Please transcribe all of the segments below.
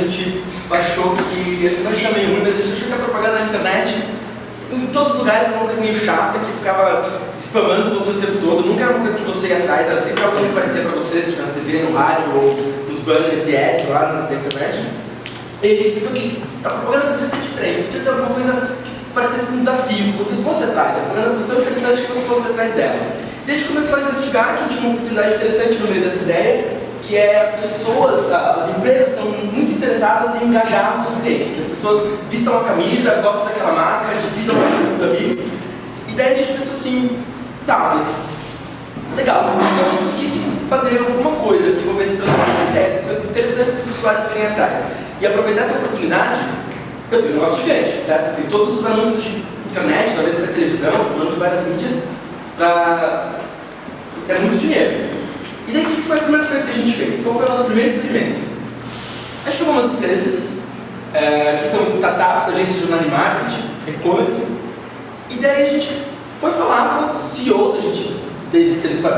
gente achou que esse vai ficar meio ruim, mas a gente achou que a propaganda na internet, em todos os lugares, era uma coisa meio chata, que ficava spamando você o tempo todo, nunca era uma coisa que você ia atrás, era sempre algo que aparecia para você, seja na TV, no rádio, ou nos banners e ads lá na internet. E a gente pensou que a propaganda podia ser diferente, podia ter alguma coisa que parecesse um desafio, que você fosse atrás, a propaganda fosse tão interessante que você fosse atrás dela. E a gente começou a investigar que tinha uma oportunidade interessante no meio dessa ideia, que é as pessoas, as empresas são muito interessadas em engajar os seus clientes, que as pessoas vistam a camisa, gostam daquela marca, dividam com os amigos. E daí a gente pensou assim, tá, mas legal, mas eu conseguisse fazer alguma coisa que envolvesse transformar essas ideias, coisas interessantes para os usuários virem atrás. E aproveitar essa oportunidade, eu tenho um negócio gigante, certo? Eu tenho todos os anúncios de internet, talvez até televisão, estou falando de várias mídias, é muito dinheiro. E daí, o que foi a primeira coisa que a gente fez? Qual foi o nosso primeiro experimento? A gente pegou umas empresas, que são startups, agências de online marketing, e-commerce, e daí a gente foi falar com os CEOs,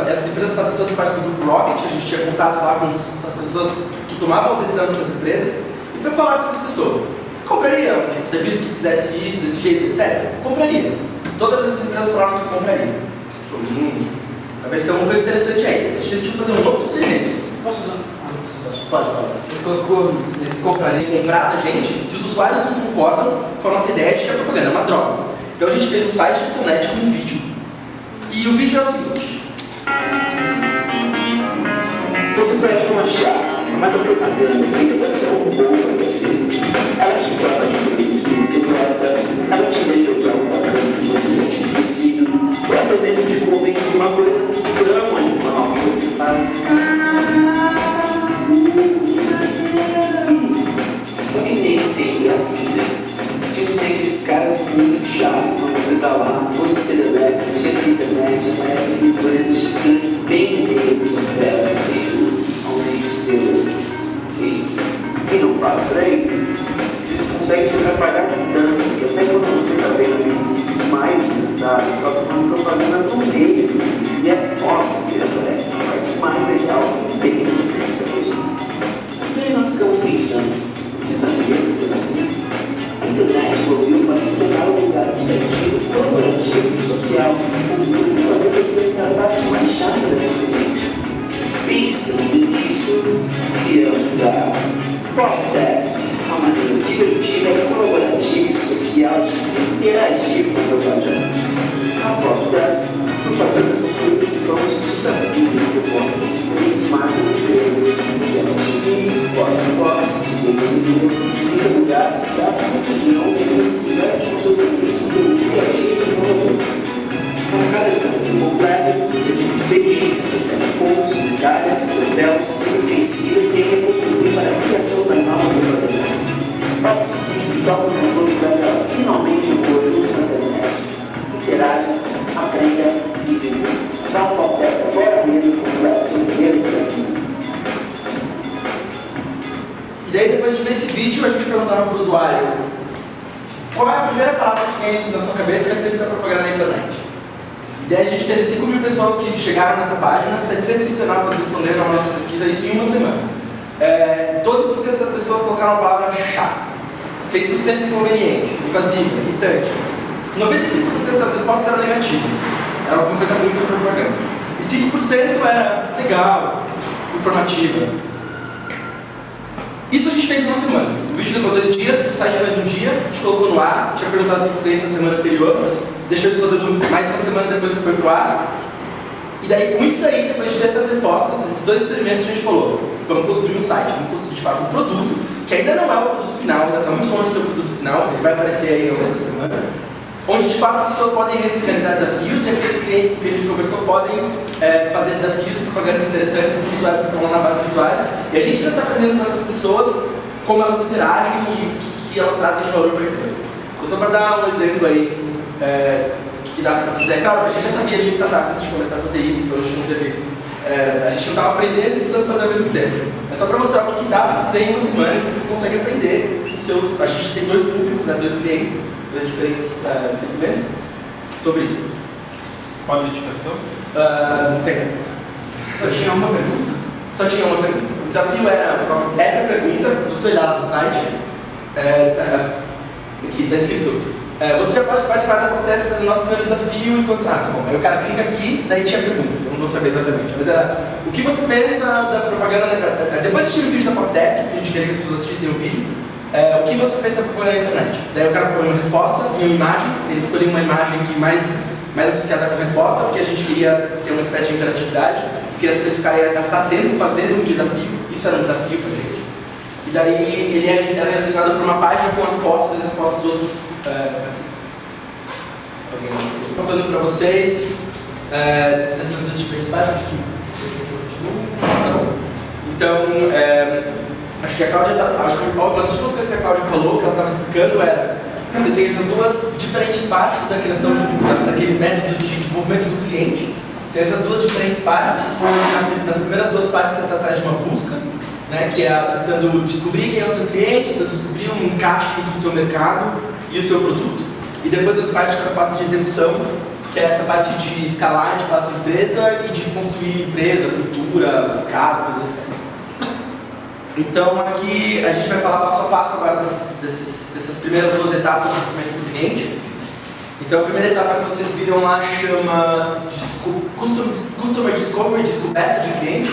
essas empresas fazem todas parte do grupo Rocket, a gente tinha contatos lá com as pessoas que tomavam a decisão dessas empresas, e foi falar com essas pessoas. Você compraria um serviço que fizesse isso, desse jeito, etc? Compraria. Todas essas empresas falaram que comprariam. Talvez tenha alguma coisa interessante aí. A gente decidiu fazer um outro experimento. Posso usar? Desculpa. Pode. Você colocou nesse compraria. Comprar a gente se os usuários não concordam com a nossa ideia de que a propaganda é uma droga. Então a gente fez um site de internet com um vídeo. E o vídeo é o seguinte. Você pode não achar, mas a propaganda ainda vai ser algo bom para você. Ela te fala de produtos que você gosta, ela te lembra de algo bacana que você já tinha esquecido, ou até mesmo te convence de uma coisa tão animal que você fala. Só que nem sempre é assim, né? Sempre tem aqueles caras muito chatos quando você tá lá, todo serelepe, cheio de internet, aparecem aqueles banheiros gigantes bem no meio da sua tela, dizendo aumento o seu. E não para por aí, eles conseguem te atrapalhar tanto que até quando você está vendo aqueles vídeos mais engraçados, só com umas propagandas no meio, e é óbvio que ele aparece na parte mais legal, bem no meio da coisa. E aí nós ficamos pensando, precisa mesmo ser assim? A internet evoluiu para se tornar um lugar divertido, colaborativo e social, quando essa é a parte mais chata da experiência. Pensando nisso, criamos a PopDesk, uma maneira divertida, colaborativa e social de interagir com a propaganda. Na PopDesk, as propagandas são feitas de forma de desafios propostas por diferentes marcas e empresas. Você assiste vídeos, posta fotos, desliga os e-mails, visita lugares, dá sua opinião e eles divertem com seus clientes com conteúdo criativo e inovador. Com cada desafio completo, você tem experiência, recebe pontos, medalhas, troféus, vencido e tem contribuir para a criação da nova propaganda. Participe e toque no mundo para finalmente impor junto na internet. Interaja, aprenda, divirta-se. Dá um podcast agora mesmo para seu primeiro desafio. E daí, depois de ver esse vídeo, a gente perguntava para o usuário qual é a primeira palavra que vem na sua cabeça a respeito da propaganda na internet. E daí a gente teve 5.000 pessoas que chegaram nessa página, 700 internautas responderam a nossa pesquisa, isso em uma semana. 12% das pessoas colocaram a palavra chato, 6% inconveniente, invasiva, irritante. 95% das respostas eram negativas, era alguma coisa ruim sobre a propaganda. E 5% era legal, informativa. Isso a gente fez em uma semana. O vídeo levou 2 dias, o site mais um dia, a gente colocou no ar, tinha perguntado para os clientes na semana anterior, deixou isso rodando mais uma semana depois que foi pro ar. E daí, com isso daí, depois de ter essas respostas, esses 2 experimentos, a gente falou, vamos construir um site, vamos construir de fato um produto, que ainda não é o produto final, ainda está muito longe de ser o produto final, ele vai aparecer aí ao longo da semana, onde de fato as pessoas podem realizar desafios e aqueles clientes com quem a gente conversou podem fazer desafios e propagandas interessantes com os usuários que estão lá na base de usuários. E a gente ainda está aprendendo com essas pessoas como elas interagem e o que elas trazem de valor para a empresa. Só para dar um exemplo aí, que dá para fazer. Claro, a gente já sabia ali em startup antes de começar a fazer isso, então a gente não teve. A gente não estava aprendendo e tentando fazer ao mesmo tempo. É só para mostrar o que dá para fazer em uma semana e que você consegue aprender os seus. A gente tem 2 públicos, 2 clientes, 2 diferentes segmentos sobre isso. Qual a dedicação? Não tem. Só tinha uma pergunta? Só tinha uma pergunta. desafio era essa pergunta, se você olhar lá no site, aqui está escrito, você já pode participar da PopTest do nosso primeiro desafio enquanto... tá bom. Aí o cara clica aqui, daí tinha a pergunta, eu não vou saber exatamente, mas era o que você pensa da propaganda, depois de assistir o vídeo da PopTest, porque a gente queria que as pessoas assistissem o vídeo, o que você pensa da propaganda na internet? Daí o cara põe uma resposta, vinham imagens, ele escolheu uma imagem que mais associada com a resposta, porque a gente queria ter uma espécie de interatividade, queria saber se o cara ia gastar tempo fazendo um desafio, isso era um desafio pra gente. E daí ele era relacionado por uma página com as fotos das respostas dos outros participantes. Contando para vocês dessas duas diferentes partes. Então, acho que a Cláudia uma das duas coisas que a Cláudia falou, que ela estava explicando era você tem essas duas diferentes partes da criação daquele método de desenvolvimento do cliente. Tem essas duas diferentes partes. Nas primeiras duas partes você está atrás de uma busca, né, que é tentando descobrir quem é o seu cliente, tentando descobrir um encaixe entre o seu mercado e o seu produto. E depois as partes para a fase de execução, que é essa parte de escalar de fato a empresa e de construir empresa, cultura, cargos, etc. Então aqui a gente vai falar passo a passo agora dessas primeiras duas etapas do desenvolvimento do cliente. Então a primeira etapa que vocês viram lá chama Customer Discovery, descoberta de cliente.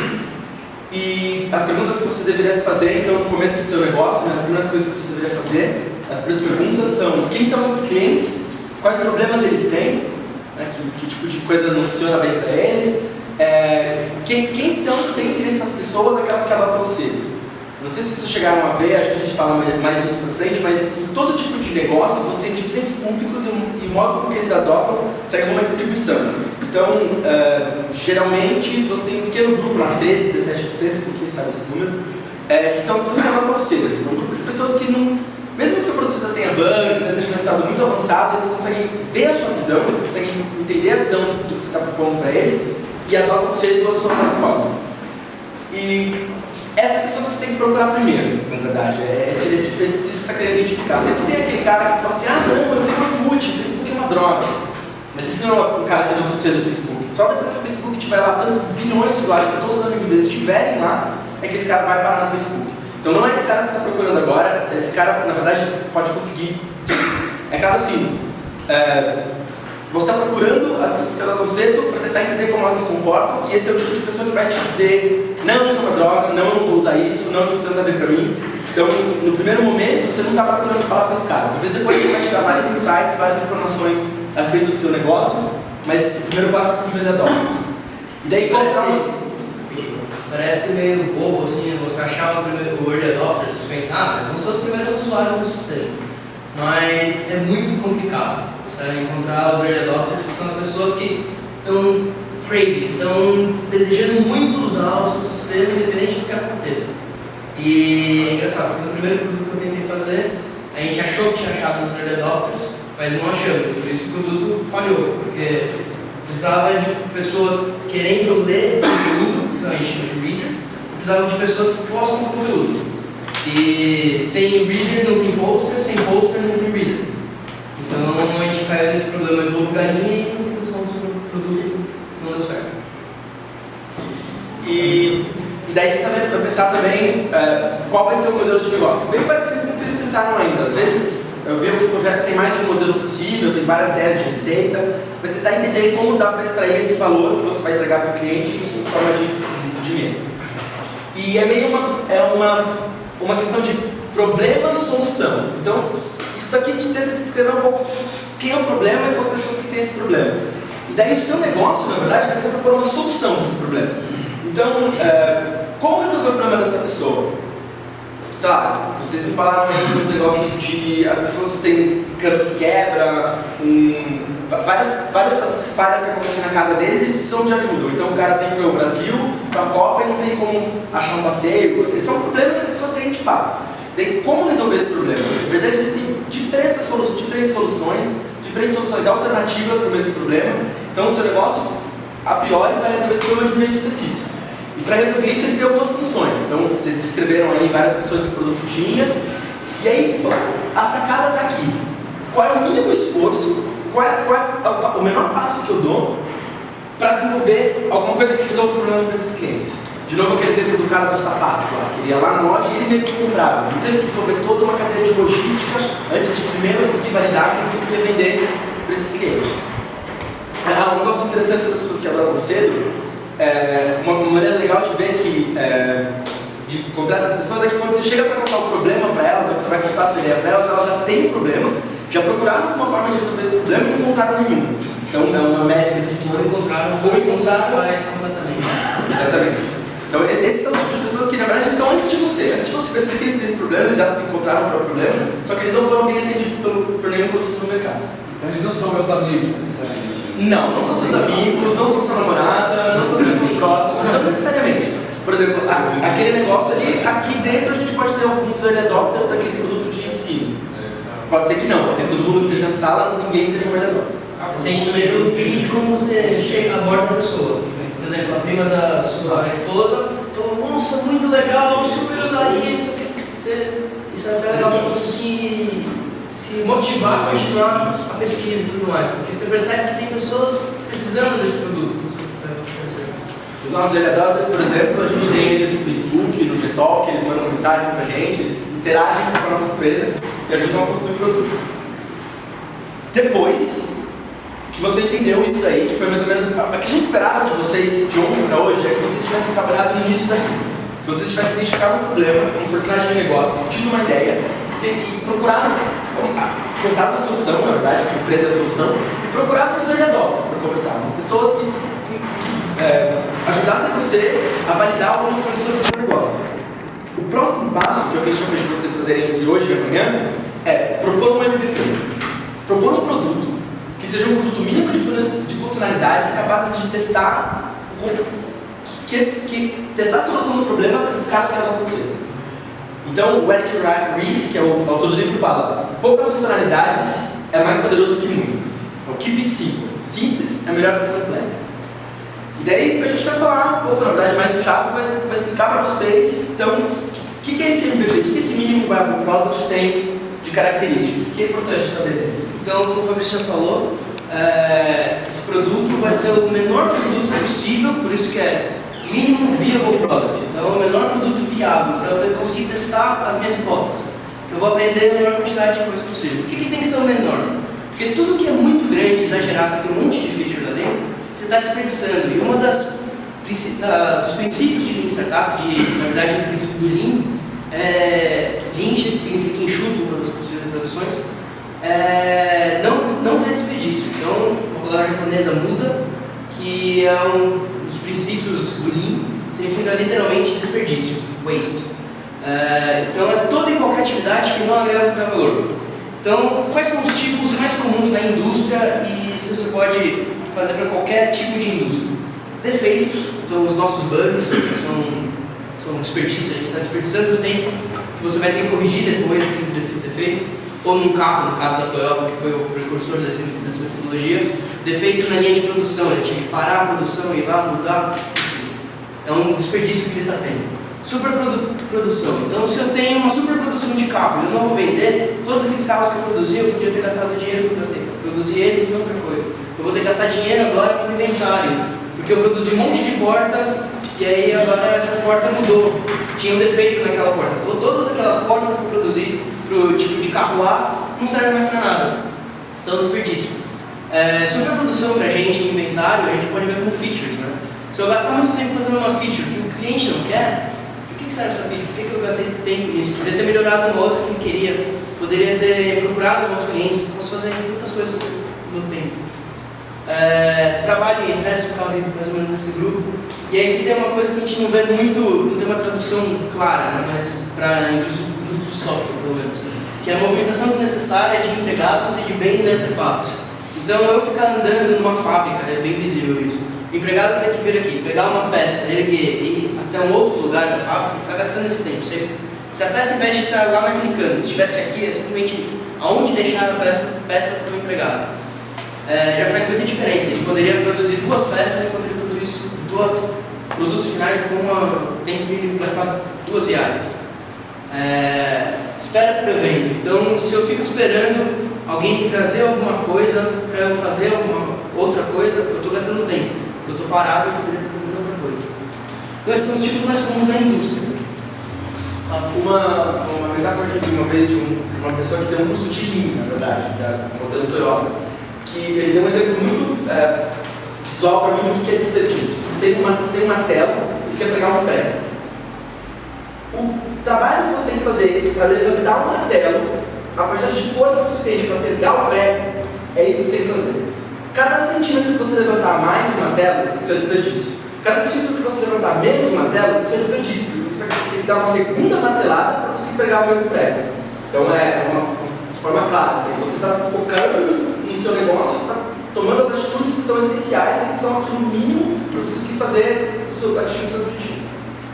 E as perguntas que você deveria fazer, então, no começo do seu negócio, as primeiras coisas que você deveria fazer, as primeiras perguntas são: quem são esses clientes? Quais problemas eles têm? Né, que tipo de coisa não funciona bem para eles? Quem são, dentre essas pessoas, aquelas que adotam cedo? Não sei se vocês chegaram a ver, acho que a gente fala mais disso para frente, mas em todo tipo de negócio você tem diferentes públicos e o modo como eles adotam segue uma distribuição. Então, geralmente, você tem um pequeno grupo lá, 13, 17%, por quem sabe esse número, que são as pessoas que adotam cedo. São um grupo de pessoas que não, mesmo que o seu produto já tenha bugs, já tenha um estado muito avançado, eles conseguem ver a sua visão, eles conseguem entender a visão do que você está propondo para eles e adotam cedo a sua plataforma. E essas pessoas você tem que procurar primeiro, na verdade. Isso que você está querendo identificar. Sempre tem aquele cara que fala assim: ah, não, eu tenho um Orkut, o Facebook é uma droga. Mas esse não é um cara que adotou cedo o Facebook. Só depois que o Facebook tiver lá tantos bilhões de usuários, que todos os amigos deles estiverem lá, é que esse cara vai parar no Facebook. Então não é esse cara que você está procurando agora, esse cara, na verdade, pode conseguir. É claro assim, você está procurando as pessoas que adotam cedo para tentar entender como elas se comportam, e esse é o tipo de pessoa que vai te dizer: não, isso é uma droga, não, eu não vou usar isso, não, isso não tem nada a ver para mim. Então, no primeiro momento, você não está procurando falar com esse cara. Talvez depois ele vai te dar vários insights, várias informações a respeito do seu negócio, mas o primeiro passo é para os early adopters. E daí, parece meio bobo, assim, você achar o early adopters e pensar: mas não são os primeiros usuários do sistema. Mas é muito complicado você encontrar os early adopters, que são as pessoas que estão craving, estão desejando muito usar o seu sistema, independente do que aconteça. E é engraçado, porque no primeiro produto que eu tentei fazer, a gente achou que tinha achado nos early adopters, mas não achamos, por isso o produto falhou, porque precisava de pessoas querendo ler conteúdo, que a gente chama de reader, precisava de pessoas que postam conteúdo. E sem reader não tem poster, sem poster não tem reader. Então a gente caiu nesse problema do ovo galinha e no fim dos contos o produto não deu certo. E daí você vai pensar também qual vai ser o modelo de negócio. Bem parecido com o que vocês pensaram ainda. Às vezes eu vi alguns projetos que tem mais de um modelo possível, tem várias ideias de receita, mas você está entendendo como dá para extrair esse valor que você vai entregar para o cliente em forma de dinheiro. E é meio uma questão de problema-solução. Então, isso daqui tenta descrever um pouco quem é o problema e quais pessoas que têm esse problema. E daí o seu negócio, na verdade, vai ser propor uma solução para esse problema. Então, como resolver o problema dessa pessoa? Sei lá, vocês me falaram aí dos negócios de as pessoas têm cano que quebra, várias falhas que acontecem na casa deles e eles precisam de ajuda. Então o cara vem para o Brasil, para a Copa e não tem como achar um passeio. Esse é um problema que a pessoa tem de fato. Daí, como resolver esse problema? Na verdade, existem diferentes soluções alternativas para o mesmo problema. Então o seu negócio, a priori, vai resolver esse problema de um jeito específico. E para resolver isso, ele tem algumas funções. Então, vocês descreveram aí várias funções que o produto tinha. E aí, a sacada está aqui. Qual é o mínimo esforço, qual é o menor passo que eu dou para desenvolver alguma coisa que resolva o problema desses clientes? De novo, aquele exemplo do cara dos sapatos lá, que ele ia lá na loja e ele mesmo comprava. Ele teve que desenvolver toda uma cadeia de logística antes de primeiro conseguir validar que ele conseguia vender para esses clientes. Um negócio interessante sobre as pessoas que adotam cedo, uma maneira legal de ver que, de encontrar essas pessoas é que quando você chega para contar o problema para elas, ou que você vai contar a sua ideia para elas, elas já têm um problema, já procuraram uma forma de resolver esse problema e não encontraram nenhum. Então é uma métrica assim que Ou encontraram faz completamente. Exatamente. Então, esses são os tipos de pessoas que, na verdade, estão antes de você. Antes de você perceber que eles têm esse problema, eles já encontraram o próprio problema, só que eles não foram bem atendidos por nenhum produto no mercado. Então, eles não são meus amigos, necessariamente. Não são seus amigos, não são sua namorada, não são pessoas próximas, não necessariamente. Por exemplo, aquele negócio ali, aqui dentro a gente pode ter alguns early adopters daquele produto de ensino. Pode ser que não, pode ser que todo mundo que esteja na sala, ninguém seja um early adopter. Você sente também pelo feed como você chega aborda a pessoa. Por exemplo, a prima da sua esposa falou, nossa, muito legal, super usaria, isso aqui. Isso é até legal para você se motivar a continuar a pesquisa e tudo mais. Porque você percebe que tem pessoas precisando desse produto que você está oferecendo. Os nossos early adopters, por exemplo, a gente tem eles no Facebook, no Gtalk, eles mandam mensagem pra gente, eles interagem com a nossa empresa e ajudam a construir o produto. Depois que você entendeu isso daí, que foi mais ou menos o que a gente esperava de vocês de ontem para hoje, é que vocês tivessem trabalhado no início daqui. Que vocês tivessem identificado um problema, uma oportunidade de negócio, tido uma ideia e procurado, pensado na solução, na verdade, que a empresa é a solução, e procurado os early adopters para conversar, umas pessoas que ajudassem você a validar algumas coisas sobre o seu negócio. O próximo passo, que é o que a gente vai pedir para vocês fazerem entre hoje e amanhã, é propor um MVP. Propor um produto que seja um conjunto mínimo de funcionalidades capazes de testar testar a solução do problema para esses caras que adotam cedo. Então, o Eric Ries, que é o autor do livro, fala: poucas funcionalidades é mais poderoso que muitas. É o keep it simple. Simples é melhor do que complexo. E daí a gente vai falar um pouco, na verdade, mais o Thiago vai explicar para vocês, então, o que é esse MVP, o que esse mínimo viable product tem de características, o que é importante saber dele. Então, como o Fabrício já falou, esse produto vai ser o menor produto possível, por isso que é Minimum Viable Product. Então, é o menor produto viável para eu conseguir testar as minhas hipóteses. Que eu vou aprender a menor quantidade de coisas possível. Por que tem que ser o menor? Porque tudo que é muito grande, exagerado, que tem um monte de feature lá dentro, você está desperdiçando. E uma dos princípios de Lean Startup, na verdade, o princípio do Lean, Lean significa enxuto, uma das possíveis traduções, não ter desperdício. Então, a palavra japonesa muda, que é um dos princípios do Lean, significa literalmente desperdício, waste. Então, é toda e qualquer atividade que não agrega qualquer valor. Então, quais são os tipos mais comuns da indústria e se você pode fazer para qualquer tipo de indústria? Defeitos, então os nossos bugs são desperdício, a gente está desperdiçando tempo que você vai ter que corrigir depois do defeito. Ou num carro, no caso da Toyota, que foi o precursor dessa metodologia, defeito na linha de produção, ele tinha que parar a produção, ir lá, mudar, é um desperdício que ele está tendo. Superprodução, então se eu tenho uma superprodução de carro e eu não vou vender, todos aqueles carros que eu produzi, eu podia ter gastado dinheiro que eu gastei para produzir eles em outra coisa. Eu vou ter que gastar dinheiro agora com inventário, porque eu produzi um monte de porta e aí agora essa porta mudou, tinha um defeito naquela porta. Então, todas aquelas portas que eu produzi para o tipo de carro A não servem mais para nada, então desperdício. Superprodução para a gente em inventário, a gente pode ver como features, né? Se eu gastar muito tempo fazendo uma feature que o cliente não quer, por que serve essa feature? Por que eu gastei tempo nisso? Poderia ter melhorado uma outra que ele queria, poderia ter procurado novos clientes, posso fazer muitas coisas no tempo. Trabalho em excesso, cabe mais ou menos nesse grupo. E aí que tem uma coisa que a gente não vê muito, não tem uma tradução clara, né? Mas para a indústria de software, pelo menos, que é a movimentação desnecessária de empregados e de bens e artefatos. Então, eu ficar andando numa fábrica, é bem visível isso. O empregado tem que vir aqui, pegar uma peça, erguer e ir até um outro lugar da fábrica, está gastando esse tempo. Se a peça, ao invés de estar lá naquele canto, se estivesse aqui, é simplesmente aonde deixar a peça para o empregado. Já faz muita diferença. Ele poderia produzir 2 peças enquanto ele produz 2 produtos finais com o tempo de gastar 2 viagens. Espera para o evento. Então, se eu fico esperando alguém me trazer alguma coisa para eu fazer alguma outra coisa, eu estou gastando tempo. Eu estou parado e poderia estar fazendo outra coisa. Então, esses são os tipos mais comuns da indústria. Uma metáfora que eu vi uma vez de uma pessoa que deu um curso de Lean, na verdade, da modelo Toyota, que ele deu um exemplo muito visual para mim do que é desperdício. Você tem uma tela e você quer pegar um prego. O trabalho que você tem que fazer para levantar uma tela, a quantidade de força suficiente para pegar o prego, é isso que você tem que fazer. Cada centímetro que você levantar mais uma tela, isso é desperdício. Cada centímetro que você levantar menos uma tela, isso é desperdício, porque você vai ter que dar uma segunda martelada para conseguir pegar o mesmo prego. Então é uma forma clara, assim, você está focando no seu negócio, está tomando as atitudes que são essenciais e que são aquilo mínimo para você conseguir fazer atingir o seu objetivo.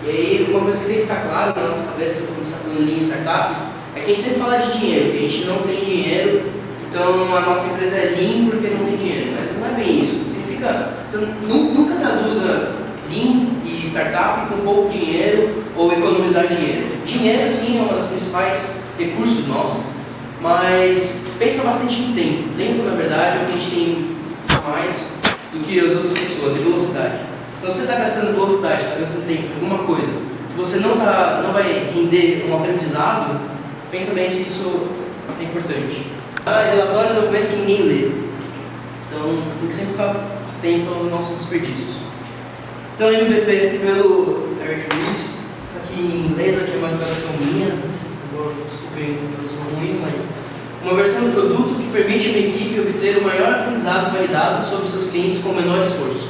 E aí, uma coisa que tem que ficar claro na nossa cabeça quando você está falando em startup é que a gente sempre fala de dinheiro, que a gente não tem dinheiro, então a nossa empresa é Lean porque não tem dinheiro. Mas não é bem isso. Significa, você nunca traduza Lean e startup com pouco dinheiro ou economizar dinheiro. Dinheiro, sim, é uma das principais recursos nossos, mas pensa bastante em tempo. Tempo, na verdade, é o que a gente tem mais do que as outras pessoas, e velocidade. Então, se você está gastando velocidade, está gastando tempo em alguma coisa que você não vai render um aprendizado, pensa bem se isso é importante. Relatórios e documentos que ninguém lê. Então, tem que sempre ficar atento aos nossos desperdícios. Então, MVP pelo Eric Ries, aqui em inglês, aqui é uma tradução minha, desculpem a tradução ruim, mas uma versão do produto que permite uma equipe obter o maior aprendizado validado sobre seus clientes com o menor esforço.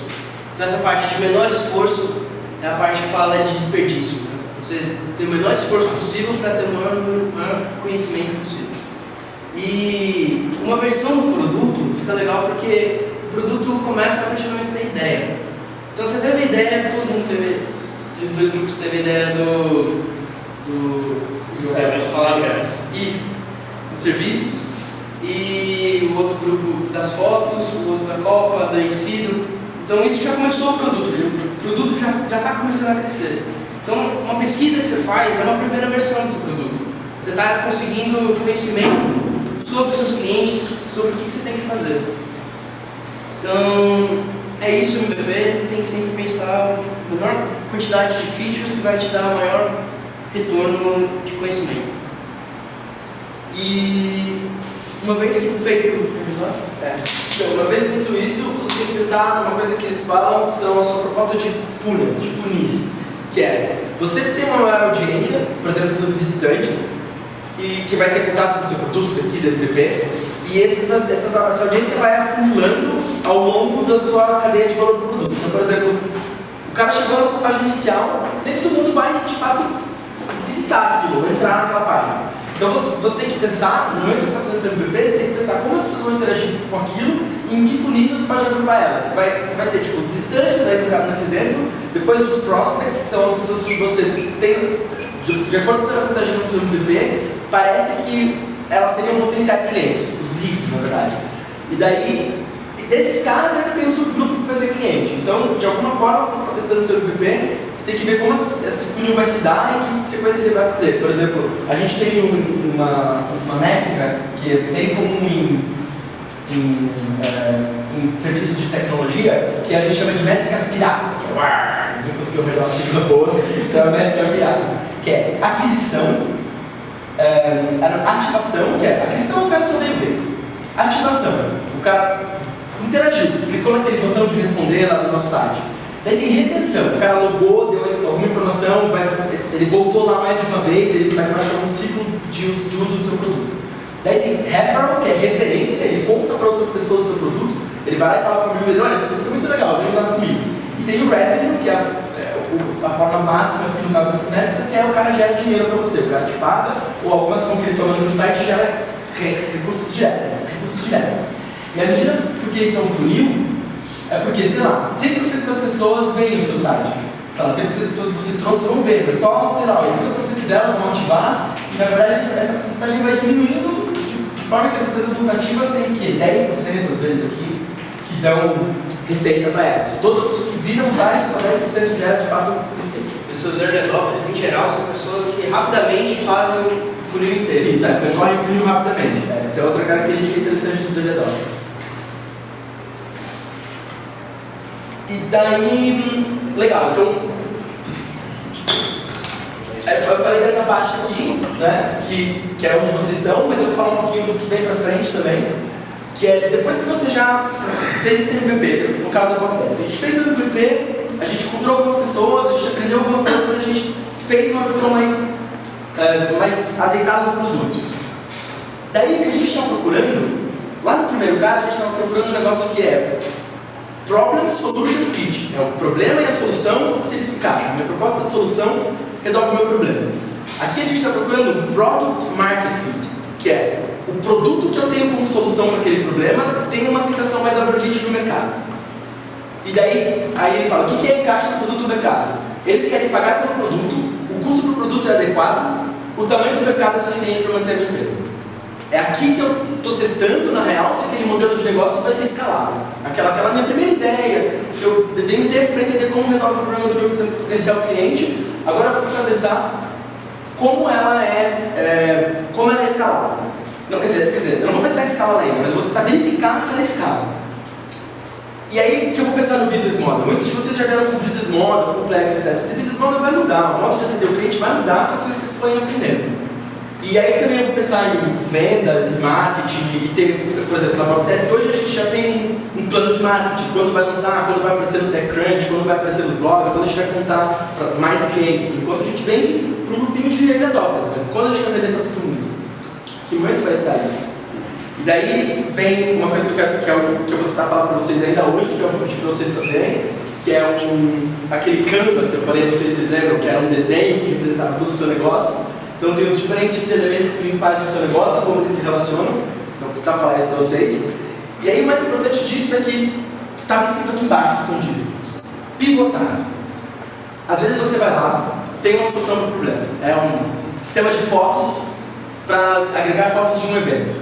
Então, essa parte de menor esforço é a parte que fala de desperdício. Né? Você ter o menor esforço possível para ter o maior conhecimento possível. E uma versão do produto fica legal porque o produto começa a partir do momento que você tem ideia. Então, você teve a ideia, todo mundo teve dois grupos que teve a ideia dos serviços, e o outro grupo das fotos, o outro da Copa, da Ensino. Então isso já começou o produto já está começando a crescer. Então uma pesquisa que você faz é uma primeira versão do seu produto. Você está conseguindo conhecimento sobre os seus clientes, sobre o que você tem que fazer. Então é isso, o MVP tem que sempre pensar na menor quantidade de features que vai te dar maior retorno de conhecimento. E uma vez que feito uma vez feito isso, você tem que pensar numa coisa que eles falam, são a sua proposta de funis, que é, você tem uma maior audiência, por exemplo, dos seus visitantes, e que vai ter contato com o seu produto, pesquisa, MVP, e essa audiência vai acumulando ao longo da sua cadeia de valor do produto. Então, por exemplo, o cara chegou na sua página inicial, nem todo mundo vai, de fato, visitar aquilo, entrar naquela página. Então você tem que pensar, no momento que você está fazendo seu MVP, você tem que pensar como as pessoas vão interagir com aquilo e em que funis você pode agrupar elas. Você vai ter tipo, os visitantes, aí no caso nesse exemplo, depois os prospects, que são as pessoas que você tem, de acordo com elas interagindo com o seu MVP, parece que elas seriam potenciais clientes, os leads na verdade. E daí, desses caras ainda tem um subgrupo que vai ser cliente. Então, de alguma forma, quando você está pensando no seu MVP, você tem que ver como esse funil vai se dar e que sequência ele vai fazer. Por exemplo, a gente tem uma métrica que é bem comum em serviços de tecnologia, que a gente chama de métricas piratas. Que é, ninguém conseguiu arranjar uma sigla boa, então é a métrica pirata. Que é aquisição, ativação, que é aquisição, o cara só veio ver. Ativação, o cara interagiu, clicou naquele botão de responder lá no nosso site. Daí tem retenção, o cara logou, deu alguma informação, ele voltou lá mais de uma vez, ele faz parte de um ciclo de uso do seu produto. Daí tem referral, que é referência, ele conta para outras pessoas o seu produto, ele vai lá e fala para o amigo dele, olha, esse produto é muito legal, vem usar comigo. E tem o revenue, que é a forma máxima aqui no caso dessas métricas, que é o cara gera dinheiro para você, o cara te paga, ou alguma ação que ele toma no seu site gera recursos diretos. E à medida porque isso é um funil, é porque, sei lá, 100% das pessoas veem o seu site. Sei lá, 100% das pessoas que você trouxe vão ver, mas só, sei lá, 80% delas vão ativar, e na verdade essa porcentagem vai diminuindo de forma que as empresas lucrativas têm que 10% às vezes aqui, que dão receita para elas. Todas as pessoas que viram o site, só 10% gera de fato receita. Pessoas early adopters em geral são pessoas que rapidamente fazem o funil inteiro. Isso, percorrem o funil rapidamente. Essa é outra característica interessante dos early adopters. E daí, legal, então Eu falei dessa parte aqui, né, que é onde vocês estão, mas eu vou falar um pouquinho do que vem pra frente também, que é depois que você já fez esse MVP, no caso da Bobtest. A gente fez o MVP, a gente encontrou algumas pessoas, a gente aprendeu algumas coisas, a gente fez uma versão mais azeitada do produto. Daí o que a gente está procurando, lá no primeiro caso, a gente estava procurando um negócio que é Problem Solution Fit. É o problema e a solução, se eles se encaixam. Minha proposta de solução resolve o meu problema. Aqui a gente está procurando Product Market Fit, que é o produto que eu tenho como solução para aquele problema tem uma aceitação mais abrangente no mercado. E daí, aí ele fala, o que é encaixe do produto no mercado? Eles querem pagar pelo produto, o custo do produto é adequado, o tamanho do mercado é suficiente para manter a minha empresa. É aqui que eu estou testando, na real, se aquele modelo de negócio vai ser escalável. Aquela minha primeira ideia, que eu tenho tempo para entender como resolve o problema do meu potencial cliente, agora eu vou tentar pensar como ela é escalável. Não, quer dizer, eu não vou pensar em escala ainda, mas eu vou tentar verificar se ela é escala. E aí que eu vou pensar no business model. Muitos de vocês já vieram com business model, complexo, etc. Esse business model vai mudar, o modo de atender o cliente vai mudar com as coisas que vocês forem aprendendo. E aí também eu vou pensar em vendas, em marketing, e ter, por exemplo, na Bobtest, hoje a gente já tem um plano de marketing, quando vai lançar, quando vai aparecer no TechCrunch, quando vai aparecer nos blogs, quando a gente vai contar para mais clientes. Enquanto a gente vende para um grupinho de early adopters, mas quando a gente vai vender para todo mundo, que momento vai estar isso? E daí vem uma coisa que eu vou tentar falar para vocês ainda hoje, que eu vou pedir para vocês fazerem, que é aquele canvas que eu falei, não sei se vocês lembram, que era um desenho que representava todo o seu negócio. Então tem os diferentes elementos principais do seu negócio, como eles se relacionam. Então vou tentar falar isso para vocês. E aí o mais importante disso é que estava escrito aqui embaixo, escondido. Pivotar. Às vezes você vai lá, tem uma solução para o problema. É um sistema de fotos para agregar fotos de um evento.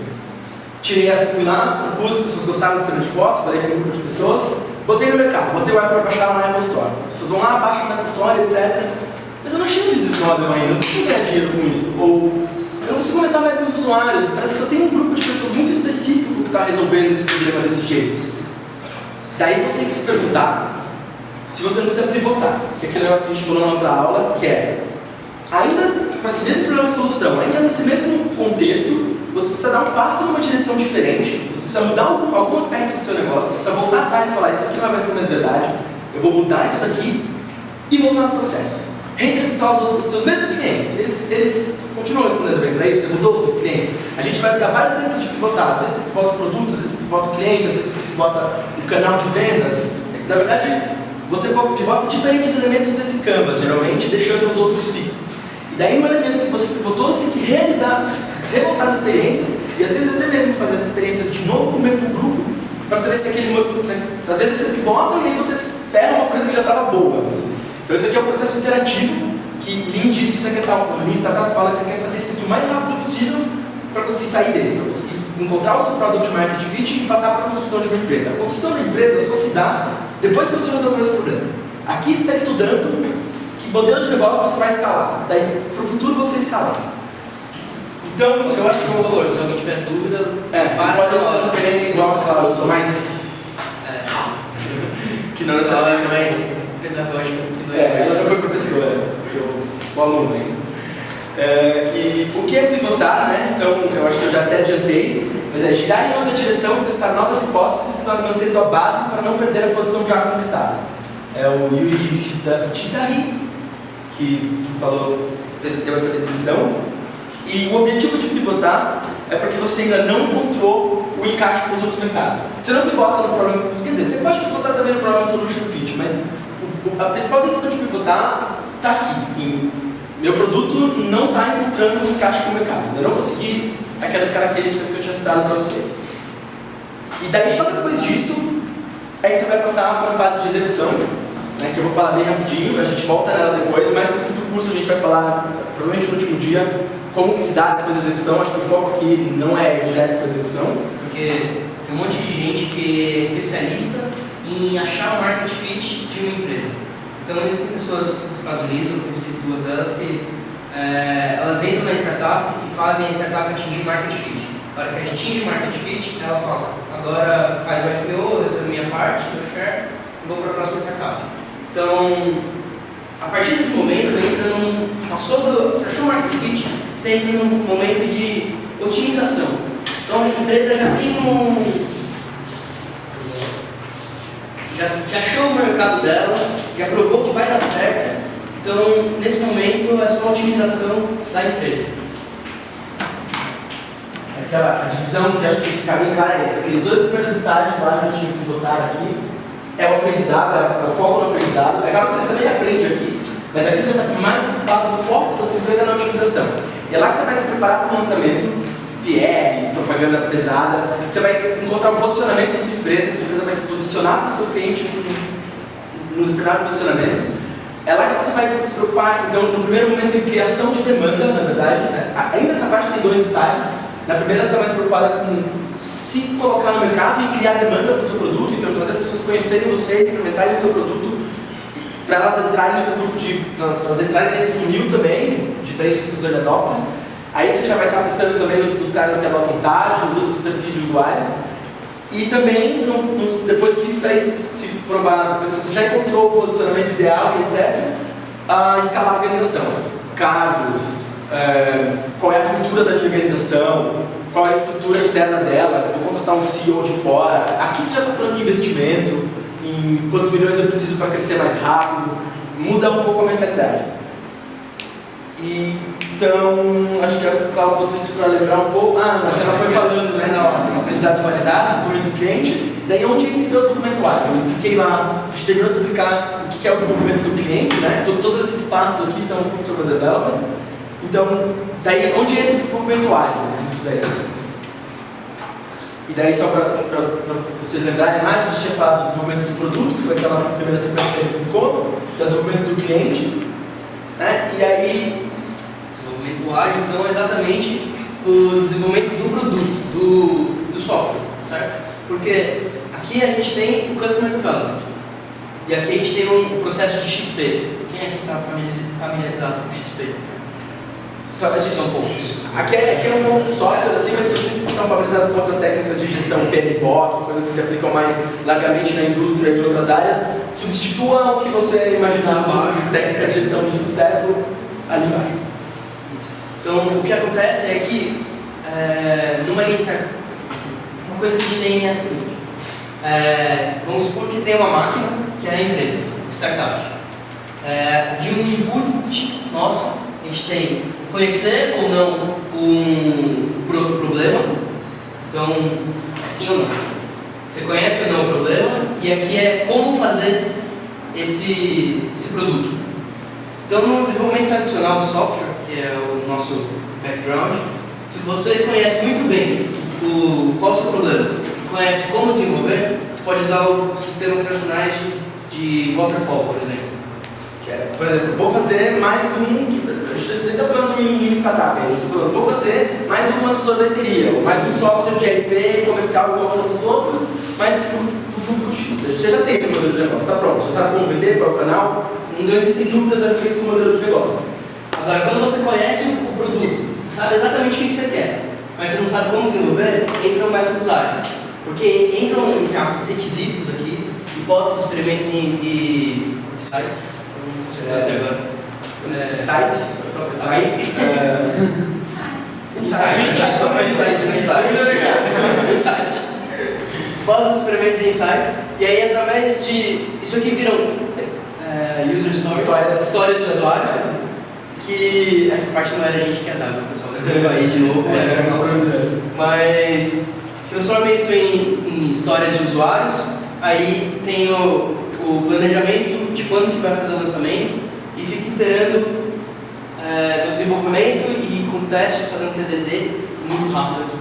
Fui lá, propus, as pessoas gostaram do sistema de fotos, falei com um grupo de pessoas, botei no mercado, botei o app para baixar na Apple Store. As pessoas vão lá, baixam na Apple Store, etc. Mas eu não achei um business model ainda, eu não consigo ganhar dinheiro com isso. Ou eu não consigo aumentar mais meus usuários. Parece que só tem um grupo de pessoas muito específico que está resolvendo esse problema desse jeito. Daí você tem que se perguntar se você não precisa pivotar. Que é aquele negócio que a gente falou na outra aula, que é ainda com esse mesmo problema solução, ainda nesse mesmo contexto, você precisa dar um passo numa direção diferente, você precisa mudar algum aspecto do seu negócio, você precisa voltar atrás e falar, isso aqui não vai ser mais verdade, eu vou mudar isso daqui e voltar no processo. Reentrevistar os seus mesmos clientes, eles continuam respondendo bem para isso, você mudou os seus clientes. A gente vai dar vários exemplos de pivotar, às vezes você pivota o produto, às vezes você pivota o cliente, às vezes você pivota o canal de vendas. Na verdade, você pivota diferentes elementos desse canvas, geralmente, deixando os outros fixos. E daí, no elemento que você pivotou, você tem que revoltar as experiências, e às vezes até mesmo fazer as experiências de novo com o mesmo grupo, para saber se aquele... Às vezes você pivota e aí você ferra uma coisa que já estava boa. Então esse aqui é um processo interativo, que Lean diz que você quer o Lean Startup fala que você quer fazer isso aqui o mais rápido possível para conseguir sair dele, para conseguir encontrar o seu Product Market Fit e passar para a construção de uma empresa. A construção de uma empresa só se dá depois que você resolver esse problema. Aqui você está estudando que modelo de negócio você vai escalar, daí para o futuro você escalar. Então, eu acho que é um valor, se alguém tiver dúvida, você pode entrar igual, claro, eu sou mais... que não necessariamente mais pedagógico que nós. Eu já fui professor, eu sou aluno ainda. E o que é pivotar, né? Então, eu acho que eu já até adiantei, mas é girar em outra direção e testar novas hipóteses, mas mantendo a base para não perder a posição já conquistada. É o Yuri Chitari que deu essa definição. E o objetivo de pivotar é porque você ainda não encontrou o encaixe produto-mercado. Você não pivota no problema... Quer dizer, você pode pivotar também no problema Solution Fit, mas a principal decisão de pivotar está aqui. Meu produto não está encontrando um encaixe com o mercado. Eu não consegui aquelas características que eu tinha citado para vocês. E daí, só depois disso, aí você vai passar para a fase de execução, né, que eu vou falar bem rapidinho, a gente volta nela depois, mas no fim do curso a gente vai falar, provavelmente no último dia, como que se dá depois da execução. Acho que o foco aqui não é direto com a execução. Porque tem um monte de gente que é especialista em achar o market fit de uma empresa. Então existem pessoas nos Estados Unidos, eu conheci duas delas, que elas entram na startup e fazem a startup atingir o market fit. Na hora que atinge o market fit, elas falam, agora faz o IPO, eu recebo minha parte, meu share, e vou para a próxima startup. Então, a partir desse momento, você achou o market fit, você entra num momento de otimização. Então a empresa já tem já achou o mercado dela, já provou que vai dar certo. Então, nesse momento, é só uma otimização da empresa. A divisão que acho que fica bem clara é isso. Aqueles 2 primeiros estágios lá que a gente botaram aqui é o aprendizado, é o foco no aprendizado. É claro que você também aprende aqui, mas aqui você está mais preocupado, o foco da sua empresa é na otimização. E é lá que você vai se preparar para o lançamento, PR, propaganda pesada. Você vai encontrar um posicionamento da sua empresa vai se posicionar para o seu cliente num determinado posicionamento. É lá que você vai se preocupar, então, no primeiro momento, em criação de demanda, na verdade. Né? Ainda essa parte tem 2 estágios. Na primeira, você está mais preocupada com se colocar no mercado e criar demanda para o seu produto, então fazer as pessoas conhecerem você, implementarem o seu produto, para elas entrarem no seu grupo para elas entrarem nesse funil também, diferente dos seus early adopters. Aí você já vai estar pensando também nos caras que adotam tarde, nos outros perfis de usuários. E também, depois que isso vai se provar, depois que você já encontrou o posicionamento ideal e etc., escalar a organização. Cargos, qual é a cultura da minha organização, qual é a estrutura interna dela, vou contratar um CEO de fora. Aqui você já está falando de investimento, em quantos milhões eu preciso para crescer mais rápido, muda um pouco a mentalidade. Então, acho que a Cláudia botou isso para lembrar um pouco. Ela foi falando, né, na hora, aprendizado de validade, desenvolvimento do cliente, daí onde entra o desenvolvimento ágil. Eu expliquei lá, a gente terminou de explicar o que é o desenvolvimento do cliente, né? Todos esses passos aqui são Customer Development. Então, daí onde entra o desenvolvimento ágil, isso daí. E daí, só para vocês lembrarem mais, a gente tinha falado do desenvolvimento do produto, que foi aquela primeira sequência que a gente explicou, do desenvolvimento do cliente, né? E aí, desenvolvimento ágil, então, é exatamente o desenvolvimento do produto, do software, certo? Porque aqui a gente tem o Customer Development e aqui a gente tem um processo de XP. Quem aqui está familiarizado com XP? São poucos. Aqui é um pouco de software, assim, mas se vocês estão familiarizados com outras técnicas de gestão, PMBOK, coisas que se aplicam mais largamente na indústria e em outras áreas, substitua o que você imaginava as técnicas de gestão de sucesso ali embaixo. Então, o que acontece é que, numa linha startup, uma coisa que a gente tem é a seguinte: vamos supor que tem uma máquina, que é a empresa, startup. De um input nosso, a gente tem conhecer ou não um problema. Então, é sim ou não. Você conhece ou não o problema, e aqui é como fazer esse produto. Então, no desenvolvimento tradicional do software, que é o nosso background, se você conhece muito bem qual é o seu problema, conhece como desenvolver, você pode usar os sistemas tradicionais de waterfall, por exemplo. Por exemplo, vou fazer mais a gente está falando em startup, a gente está falando, vou fazer mais uma sorveteria, ou mais um software de RP comercial igual todos os outros, mas para o público X. Você já tem esse modelo de negócio, está pronto, já sabe como vender, qual é o canal, não existem dúvidas a respeito do modelo de negócio. Agora, quando você conhece o produto, você sabe exatamente o que você quer, mas você não sabe como desenvolver, entram métodos ágeis. Porque entram, entre aspas, requisitos aqui, hipóteses, experimentos e sites. Não sei o que eu dizer agora. Sites. Insight. Hipóteses, experimentos e insight. E aí, através de... Isso aqui viram user stories, histórias de usuários. Que essa parte não era a gente que ia dar, o pessoal escreveu aí de novo. Mas transforma isso em histórias de usuários. Aí tem o planejamento de quando que vai fazer o lançamento e fica iterando no desenvolvimento e com testes, fazendo TDD muito rápido aqui.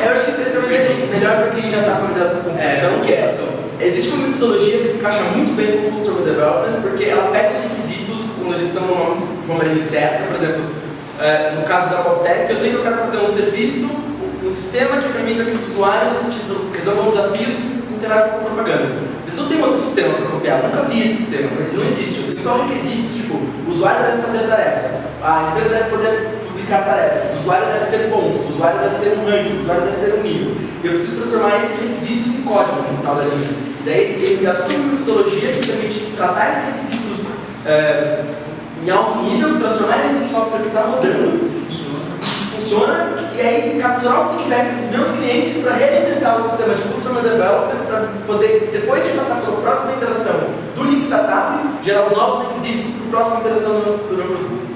Eu acho que isso é um exemplo melhor para quem já está familiarizado com computação, que existe uma metodologia que se encaixa muito bem com o Customer Development, porque ela pega os requisitos quando eles estão de uma maneira certa. Por exemplo, no caso da Poptest, eu sei que eu quero fazer um serviço, um sistema que permita que os usuários resolvam desafios e interajam com propaganda. Mas não tem outro sistema para copiar, eu nunca vi esse sistema, ele não existe. Eu tenho só requisitos, tipo, o usuário deve fazer tarefas, a empresa deve poder publicar tarefas, o usuário deve ter pontos, o usuário deve ter um ranking, o usuário deve ter um nível. Eu preciso transformar esses requisitos em código no final da linha. E daí ele dá toda uma metodologia que permite tratar esses requisitos em alto nível, transformar eles em software que está rodando, funciona, e aí capturar o feedback dos meus clientes para realimentar o sistema de Customer Development para poder, depois de passar pela próxima interação do Lean Startup, gerar os novos requisitos para a próxima interação do meu produto.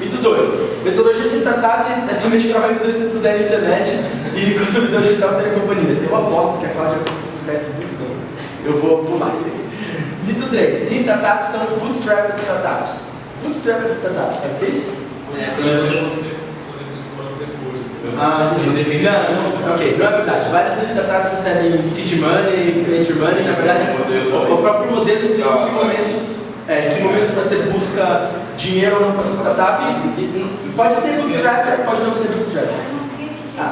Mito 2. Metodologia de startup é somente trabalho com 2.0 na internet e consumidor de software e companhias. Eu aposto que a Cláudia conseguiu explicar isso muito bem. Eu vou pular. Mito 3. Lean Startups são bootstrapped startups. Bootstrapped startups, sabe o que é isso? Não, ok, não é verdade. Várias Lean Startups recebem seed money, venture money, na verdade, o próprio modelo explica em que momentos você busca dinheiro ou não para sua startup. Pode ser bootstrap, pode não ser bootstrap.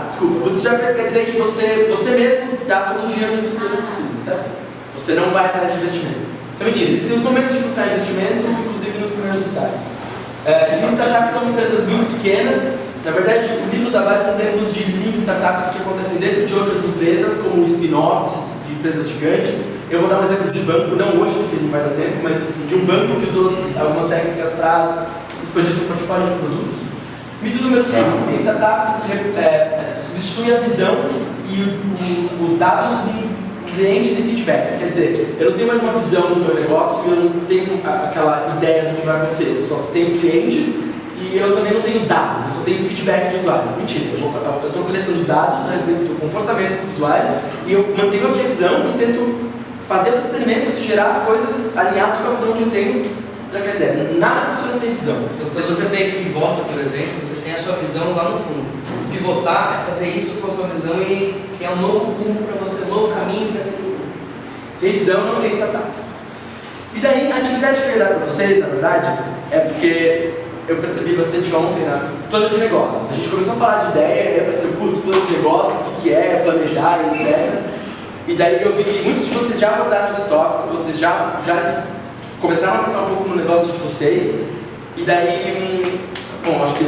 Desculpa, bootstrap quer dizer que você mesmo dá todo o dinheiro que o seu projeto precisa, certo? Você não vai atrás de investimento. Isso é mentira, existem os momentos de buscar investimento, inclusive nos primeiros estágios. Lean Startups são empresas muito pequenas. Na verdade, o livro dá vários exemplos de Lean Startups que acontecem dentro de outras empresas, como spin-offs de empresas gigantes. Eu vou dar um exemplo de banco, não hoje, porque não vai dar tempo, mas de um banco que usou algumas técnicas para expandir seu portfólio de produtos. Mito número 5. Lean Startups substitui a visão e os dados com clientes e feedback. Quer dizer, eu não tenho mais uma visão do meu negócio e eu não tenho aquela ideia do que vai acontecer. Eu só tenho clientes e eu também não tenho dados, eu só tenho feedback de usuários. Mentira, eu estou coletando dados a respeito do comportamento dos usuários e eu mantenho a minha visão e tento fazer os experimentos e gerar as coisas alinhadas com a visão que eu tenho daquela ideia. Nada funciona sem visão. Então, se você tem pivota, por exemplo, você tem a sua visão lá no fundo. Pivotar é fazer isso com a sua visão e criar um novo rumo para você, um novo caminho para aquilo. Sem visão não tem startups. E daí, a atividade que eu ia dar para vocês, na verdade, é porque eu percebi bastante ontem na plano de negócios. A gente começou a falar de ideia, e apareceu putz, plano de negócios, o que é, planejar, etc. E daí eu vi que muitos de vocês já abordaram esse tópico, vocês já começaram a pensar um pouco no negócio de vocês. E daí, bom, acho que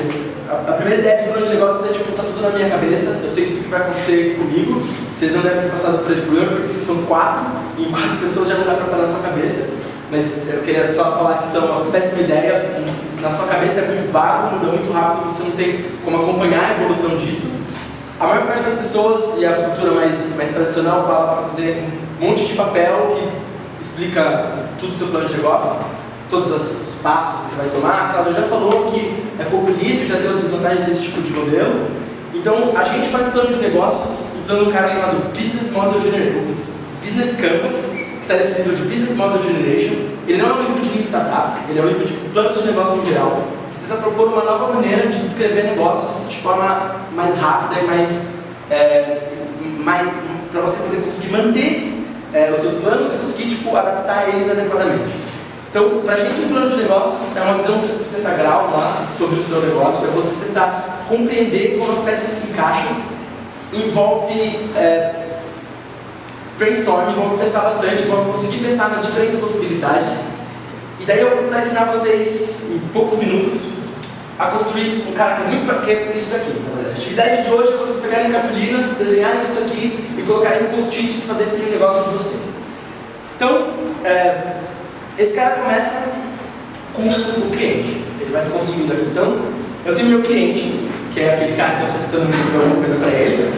a primeira ideia de plano de negócios é tipo, tá tudo na minha cabeça, eu sei tudo que vai acontecer comigo, vocês não devem ter passado por esse problema, porque vocês são 4, e 4 pessoas já não dá pra estar na sua cabeça. Mas eu queria só falar que isso é uma péssima ideia, na sua cabeça é muito vago, muda muito rápido, você não tem como acompanhar a evolução disso. A maior parte das pessoas, e a cultura mais tradicional, fala para fazer um monte de papel que explica tudo do seu plano de negócios, todos os passos que você vai tomar. A Cláudia já falou que é pouco lido, já deu as desvantagens desse tipo de modelo. Então, a gente faz plano de negócios usando um cara chamado Business Model Generation, Business Canvas, que está nesse livro de Business Model Generation. Ele não é um livro de Lean Startup, ele é um livro de planos de negócio em geral, que tenta propor uma nova maneira de descrever negócios de forma mais rápida e mais para você poder conseguir manter os seus planos e conseguir adaptar eles adequadamente. Então, para a gente, um plano de negócios é uma visão 360 graus lá sobre o seu negócio, é você tentar compreender como as peças se encaixam, envolve brainstorming, vamos pensar bastante, vamos conseguir pensar nas diferentes possibilidades. E daí eu vou tentar ensinar vocês, em poucos minutos, a construir um cara que é muito para que isso daqui. A atividade de hoje é vocês pegarem cartolinas, desenharem isso aqui e colocarem post-its para definir o negócio de vocês. Então, esse cara começa com o cliente. Ele vai se construindo aqui. Então, eu tenho meu cliente, que é aquele cara que eu estou tentando resolver alguma coisa para ele.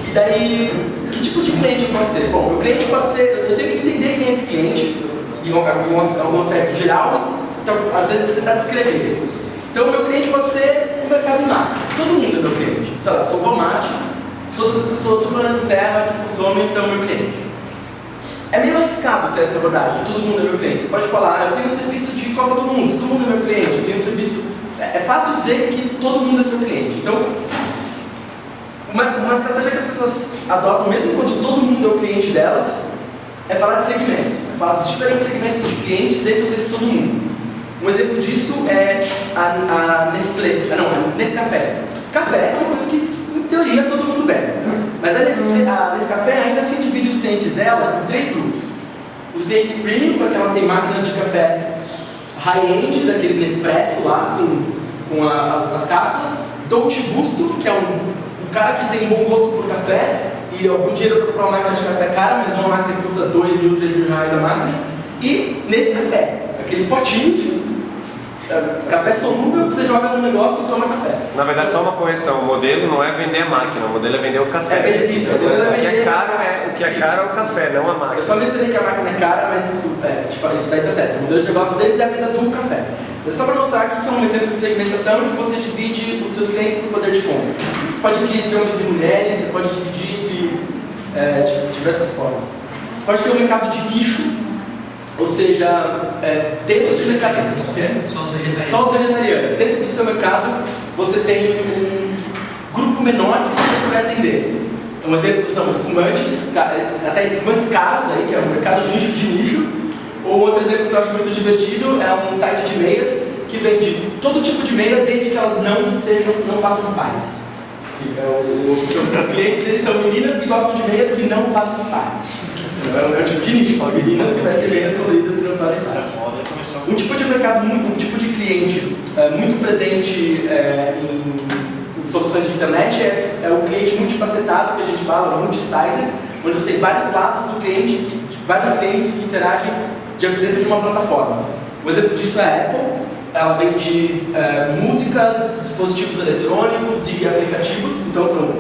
E daí, que tipos de cliente eu posso ter? Bom, meu cliente pode ser, eu tenho que entender quem é esse cliente, em algum aspecto geral, então, às vezes, tentar descrever. Então, o meu cliente pode ser o mercado em massa. Todo mundo é meu cliente. Sei lá, eu sou o Walmart, todas as pessoas do planeta Terra que consomem são meu cliente. É meio arriscado ter essa abordagem, todo mundo é meu cliente. Você pode falar, eu tenho um serviço de Copa do Mundo, todo mundo é meu cliente. Eu tenho um serviço... É fácil dizer que todo mundo é seu cliente. Então, uma estratégia que as pessoas adotam, mesmo quando todo mundo é o cliente delas, é falar de segmentos. É falar dos diferentes segmentos de clientes dentro desse todo mundo. Um exemplo disso é a Nestlé, a Nescafé. Café é uma coisa que, em teoria, todo mundo bebe. Mas a Nescafé ainda assim divide os clientes dela em 3 grupos. Os clientes premium, porque ela tem máquinas de café high-end, daquele Nespresso lá, com as cápsulas. Dolce Gusto, que é um cara que tem um bom gosto por café e algum dinheiro para comprar uma máquina de café cara, mas não uma máquina que custa 2 mil, 3 mil reais a máquina. E Nescafé, aquele potinho de café solúvel que você joga no negócio e toma café. Na verdade, só uma correção, o modelo não é vender a máquina, o modelo é vender o café. É vender isso, o modelo é vender o que é caro é o café, não a máquina. Eu só mencionei que a máquina é cara, mas isso daí tá certo. O modelo de negócio deles é a venda do café. É só para mostrar aqui que é um exemplo de segmentação em que você divide os seus clientes por poder de compra. Você pode dividir entre homens e mulheres, você pode dividir entre diversas formas. Você pode ter um mercado de nicho, ou seja, dentro de mercado. Só os vegetarianos. Só os vegetarianos. Dentro do seu mercado, você tem um grupo menor que você vai atender. Um exemplo são espumantes, até espumantes caros, aí, que é um mercado de nicho. Ou outro exemplo que eu acho muito divertido é um site de meias que vende todo tipo de meias desde que elas não façam pares. Os clientes deles são meninas que gostam de meias que não fazem pares. É um tipo de nicho, meninas que vestem meias coloridas que não fazem pares. Um tipo de mercado, um tipo de cliente muito presente em soluções de internet é o cliente multifacetado, que a gente fala, multi-sided, onde você tem vários lados do cliente, vários clientes que interagem dentro de uma plataforma. Um exemplo disso é a Apple. Ela vende músicas, dispositivos eletrônicos e aplicativos. Então são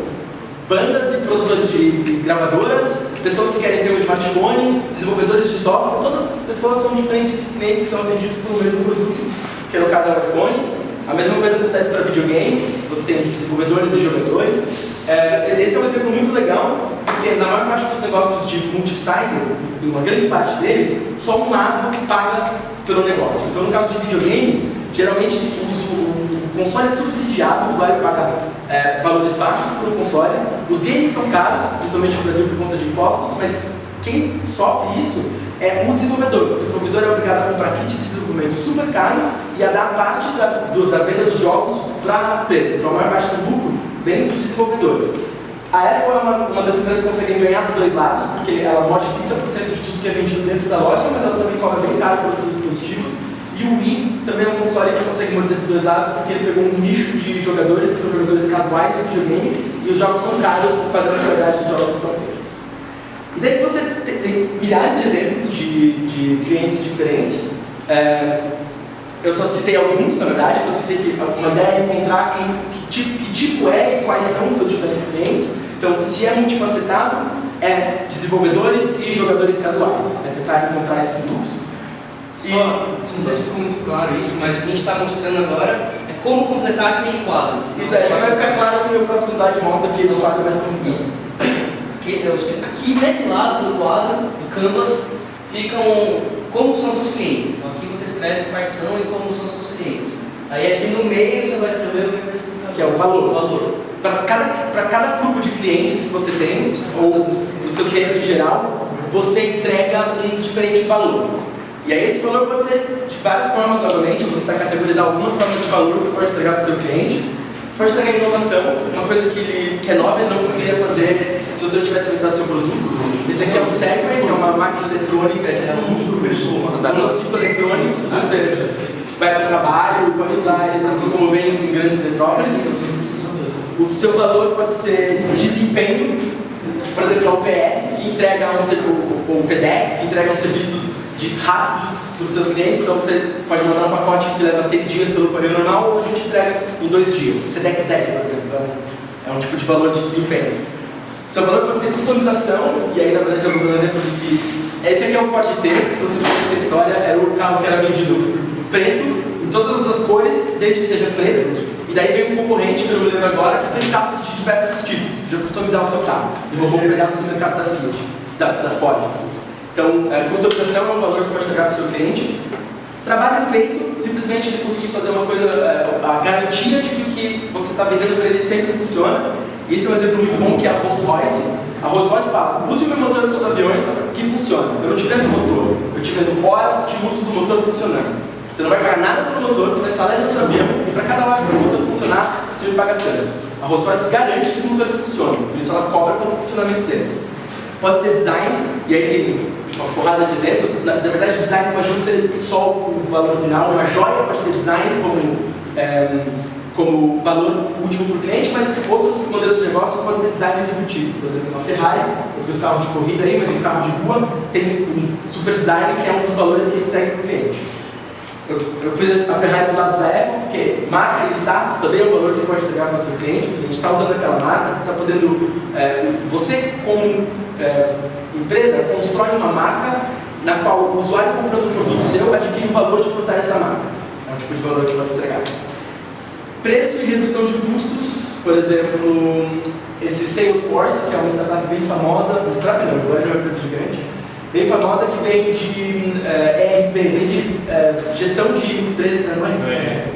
bandas e produtores de gravadoras, pessoas que querem ter um smartphone, desenvolvedores de software. Todas essas pessoas são diferentes clientes que são atendidos pelo mesmo produto, que no caso é o iPhone. A mesma coisa acontece para videogames. Você tem desenvolvedores e jogadores. Esse é um exemplo muito legal, porque na maior parte dos negócios de multi-sided, e uma grande parte deles, só um lado paga pelo negócio. Então, no caso de videogames, geralmente o console é subsidiado, o usuário paga valores baixos por um console. Os games são caros, principalmente no Brasil por conta de impostos, mas quem sofre isso é o desenvolvedor, porque o desenvolvedor é obrigado a comprar kits de desenvolvimento super caros e a dar parte da venda dos jogos para a empresa. Então, a maior parte do lucro vem dos desenvolvedores. A Apple é uma das empresas que consegue ganhar dos dois lados, porque ela morde 30% de tudo que é vendido dentro da loja, mas ela também cobra bem caro pelos seus dispositivos. E o Wii também é um console que consegue morder dos dois lados, porque ele pegou um nicho de jogadores que são jogadores casuais de videogame, e os jogos são caros por padrão de qualidade dos jogos que são feitos. E daí você tem milhares de exemplos de clientes diferentes. Eu só citei alguns, na verdade, então vocês têm uma ideia de encontrar que tipo é e quais são os seus diferentes clientes. Então, se é multifacetado, é desenvolvedores e jogadores casuais. É tentar encontrar esses grupos. Não sei se ficou muito claro isso, mas o que a gente está mostrando agora é como completar aquele quadro. Isso já vai ficar claro no meu próximo slide, mostra que esse quadro é mais completo. Aqui nesse lado do quadro, do canvas, ficam como são seus clientes. Então aqui você escreve quais são e como são seus clientes. Aí aqui no meio você vai escrever o que é o valor. O valor. Para cada grupo de clientes que você tem, ou os seus clientes em geral, você entrega um diferente valor. E aí esse valor pode ser de várias formas, obviamente. Eu vou tentar categorizar algumas formas de valor que você pode entregar para o seu cliente. Você pode entregar inovação, uma coisa que é nova e ele não conseguiria fazer se você não tivesse inventado seu produto. Esse aqui é o Segway, que é uma máquina eletrônica, é um monociclo eletrônico. Você vai para o trabalho, pode usar ele para se locomover em grandes metrópoles. O seu valor pode ser desempenho, por exemplo, a UPS, que entrega ou FedEx, que entregam serviços rápidos para os seus clientes. Então você pode mandar um pacote que leva 6 dias pelo correio normal, ou a gente entrega em 2 dias. Sedex 10, por exemplo, é um tipo de valor de desempenho. O seu valor pode ser customização, e aí na verdade eu vou dar um exemplo de que esse aqui é o Ford T. Se vocês conhecem a história, era o carro que era vendido preto, em todas as suas cores, desde que seja preto. E daí veio um concorrente, que eu não me lembro agora, que fez carros de diversos tipos. Você podia customizar o seu carro e roubou um pedaço do mercado da Fiat, da Ford, desculpa. Então, customização é um valor que você pode entregar para o seu cliente. Trabalho feito, simplesmente ele conseguir fazer uma coisa, a garantia de que o que você está vendendo para ele sempre funciona. E esse é um exemplo muito bom, que é a Rolls-Royce. A Rolls-Royce fala, use o meu motor dos seus aviões que funciona. Eu não te vendo motor, eu te vendo horas de uso do motor funcionando. Você não vai pagar nada pelo motor, você vai instalar no seu avião e para cada hora que esse motor funcionar, você me paga tanto. A Rolls-Royce garante que os motores funcionam, por isso ela cobra pelo funcionamento deles. Pode ser design, e aí tem uma porrada de exemplos. Na verdade, design pode não ser só o valor final, uma joia pode ter design como valor último para o cliente, mas outros modelos de negócio podem ter designs embutidos. Por exemplo, uma Ferrari, eu fiz carro de corrida aí, mas um carro de rua tem um super design que é um dos valores que ele entrega para o cliente. Eu pus a Ferrari do lado da Apple, porque marca e status também é um valor que você pode entregar para o seu cliente, porque a gente está usando aquela marca, está podendo. Você, como empresa, constrói uma marca na qual o usuário comprando um produto seu adquire o valor de portar essa marca. É um tipo de valor que você pode entregar. Preço e redução de custos, por exemplo, esse Salesforce, que é uma startup bem famosa, uma startup não, agora já é uma empresa gigante, bem famosa que vende ERP, vende gestão de empresa, não é?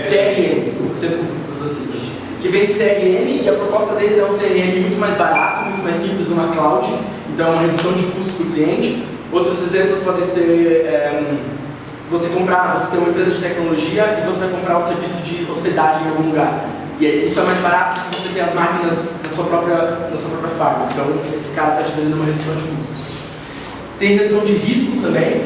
CRM, desculpa, sempre confundo essas duas siglas. Que vende CRM e a proposta deles é um CRM muito mais barato, muito mais simples numa cloud, então é uma redução de custo para o cliente. Outros exemplos podem ser você tem uma empresa de tecnologia e você vai comprar o serviço de hospedagem em algum lugar. E isso é mais barato porque você tem as máquinas na sua própria fábrica. Então, esse cara está te vendendo uma redução de custos. Tem redução de risco também.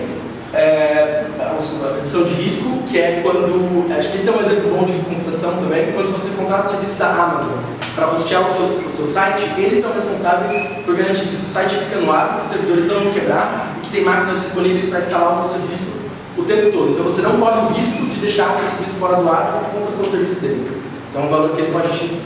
Redução de risco, que é quando... Acho que esse é um exemplo bom de computação também. Quando você contrata o serviço da Amazon para hostear o seu site, eles são responsáveis por garantir que o seu site fica no ar, que os servidores não vão quebrar e que tem máquinas disponíveis para escalar o seu serviço o tempo todo. Então, você não corre o risco de deixar o seu serviço fora do ar quando você contratou o serviço deles. Então, é um valor que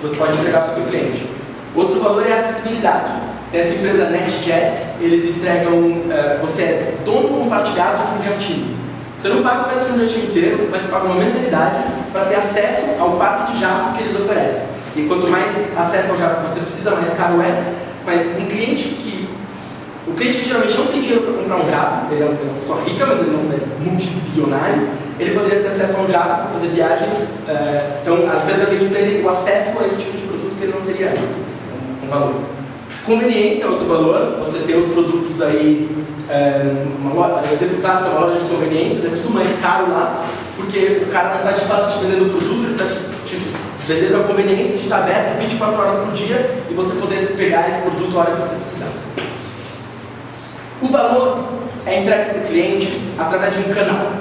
você pode entregar para o seu cliente. Outro valor é a acessibilidade. Tem essa empresa NetJets, eles entregam... você é dono compartilhado de um jatinho. Você não paga o preço de um jatinho inteiro, mas você paga uma mensalidade para ter acesso ao parque de jatos que eles oferecem. E quanto mais acesso ao jato você precisa, mais caro é. Mas o cliente que geralmente não tem dinheiro para comprar um jato, ele é uma pessoa rica, mas ele não é multibilionário, ele poderia ter acesso a um jato para fazer viagens. Então, a empresa vende para ele o acesso a esse tipo de produto que ele não teria antes. Um valor. Conveniência é outro valor. Você tem os produtos aí, um exemplo clássico é uma loja de conveniências, é tudo mais caro lá, porque o cara não está de fato te vendendo o produto, ele está te vendendo a conveniência de estar aberto 24 horas por dia e você poder pegar esse produto a hora que você precisar. O valor é entregue para o cliente através de um canal.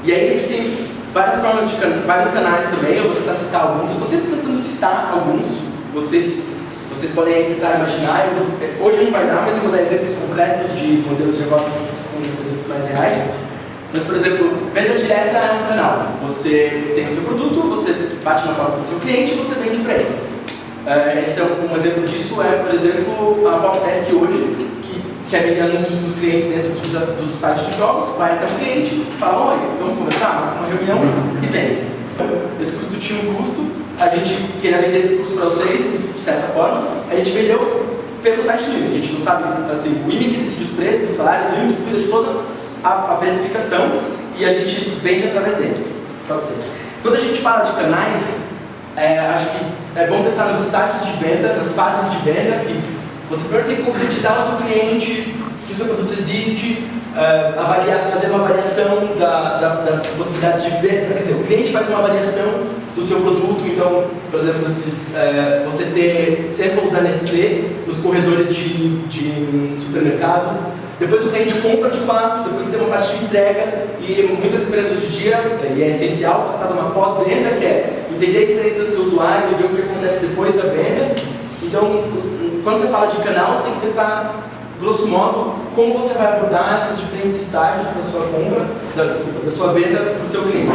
E aí existem várias formas de vários canais também, eu vou tentar citar alguns. Eu estou sempre tentando citar alguns, vocês podem aí tentar imaginar. Hoje não vai dar, mas eu vou dar exemplos concretos de modelos de negócios com exemplos mais reais. Mas, por exemplo, venda direta é um canal. Você tem o seu produto, você bate na porta do seu cliente e você vende para ele. Esse é um exemplo disso, por exemplo, a Popdesk hoje, que quer vender anúncios para os clientes dentro dos sites de jogos, vai até o cliente, fala: oi, vamos conversar, uma reunião e vende. Esse curso tinha um custo, a gente queria vender esse curso para vocês, de certa forma, a gente vendeu pelo site do IME. A gente não sabe, assim, o IME que decide os preços, os salários, o IME que cuida de toda a precificação e a gente vende através dele. Pode ser. Quando a gente fala de canais, acho que é bom pensar nos estágios de venda, nas fases de venda, que você primeiro tem que conscientizar o seu cliente que o seu produto existe, fazer uma avaliação das possibilidades de venda. Quer dizer, o cliente faz uma avaliação do seu produto. Então, por exemplo, você ter samples da Nestlé nos corredores de supermercados. Depois o cliente compra de fato, depois você tem uma parte de entrega, e muitas empresas hoje em dia, e é essencial tratar de uma pós-venda, que é entender a experiência do seu usuário e ver o que acontece depois da venda. Então, quando você fala de canal, você tem que pensar, grosso modo, como você vai abordar esses diferentes estágios da sua compra, da sua venda para o seu cliente.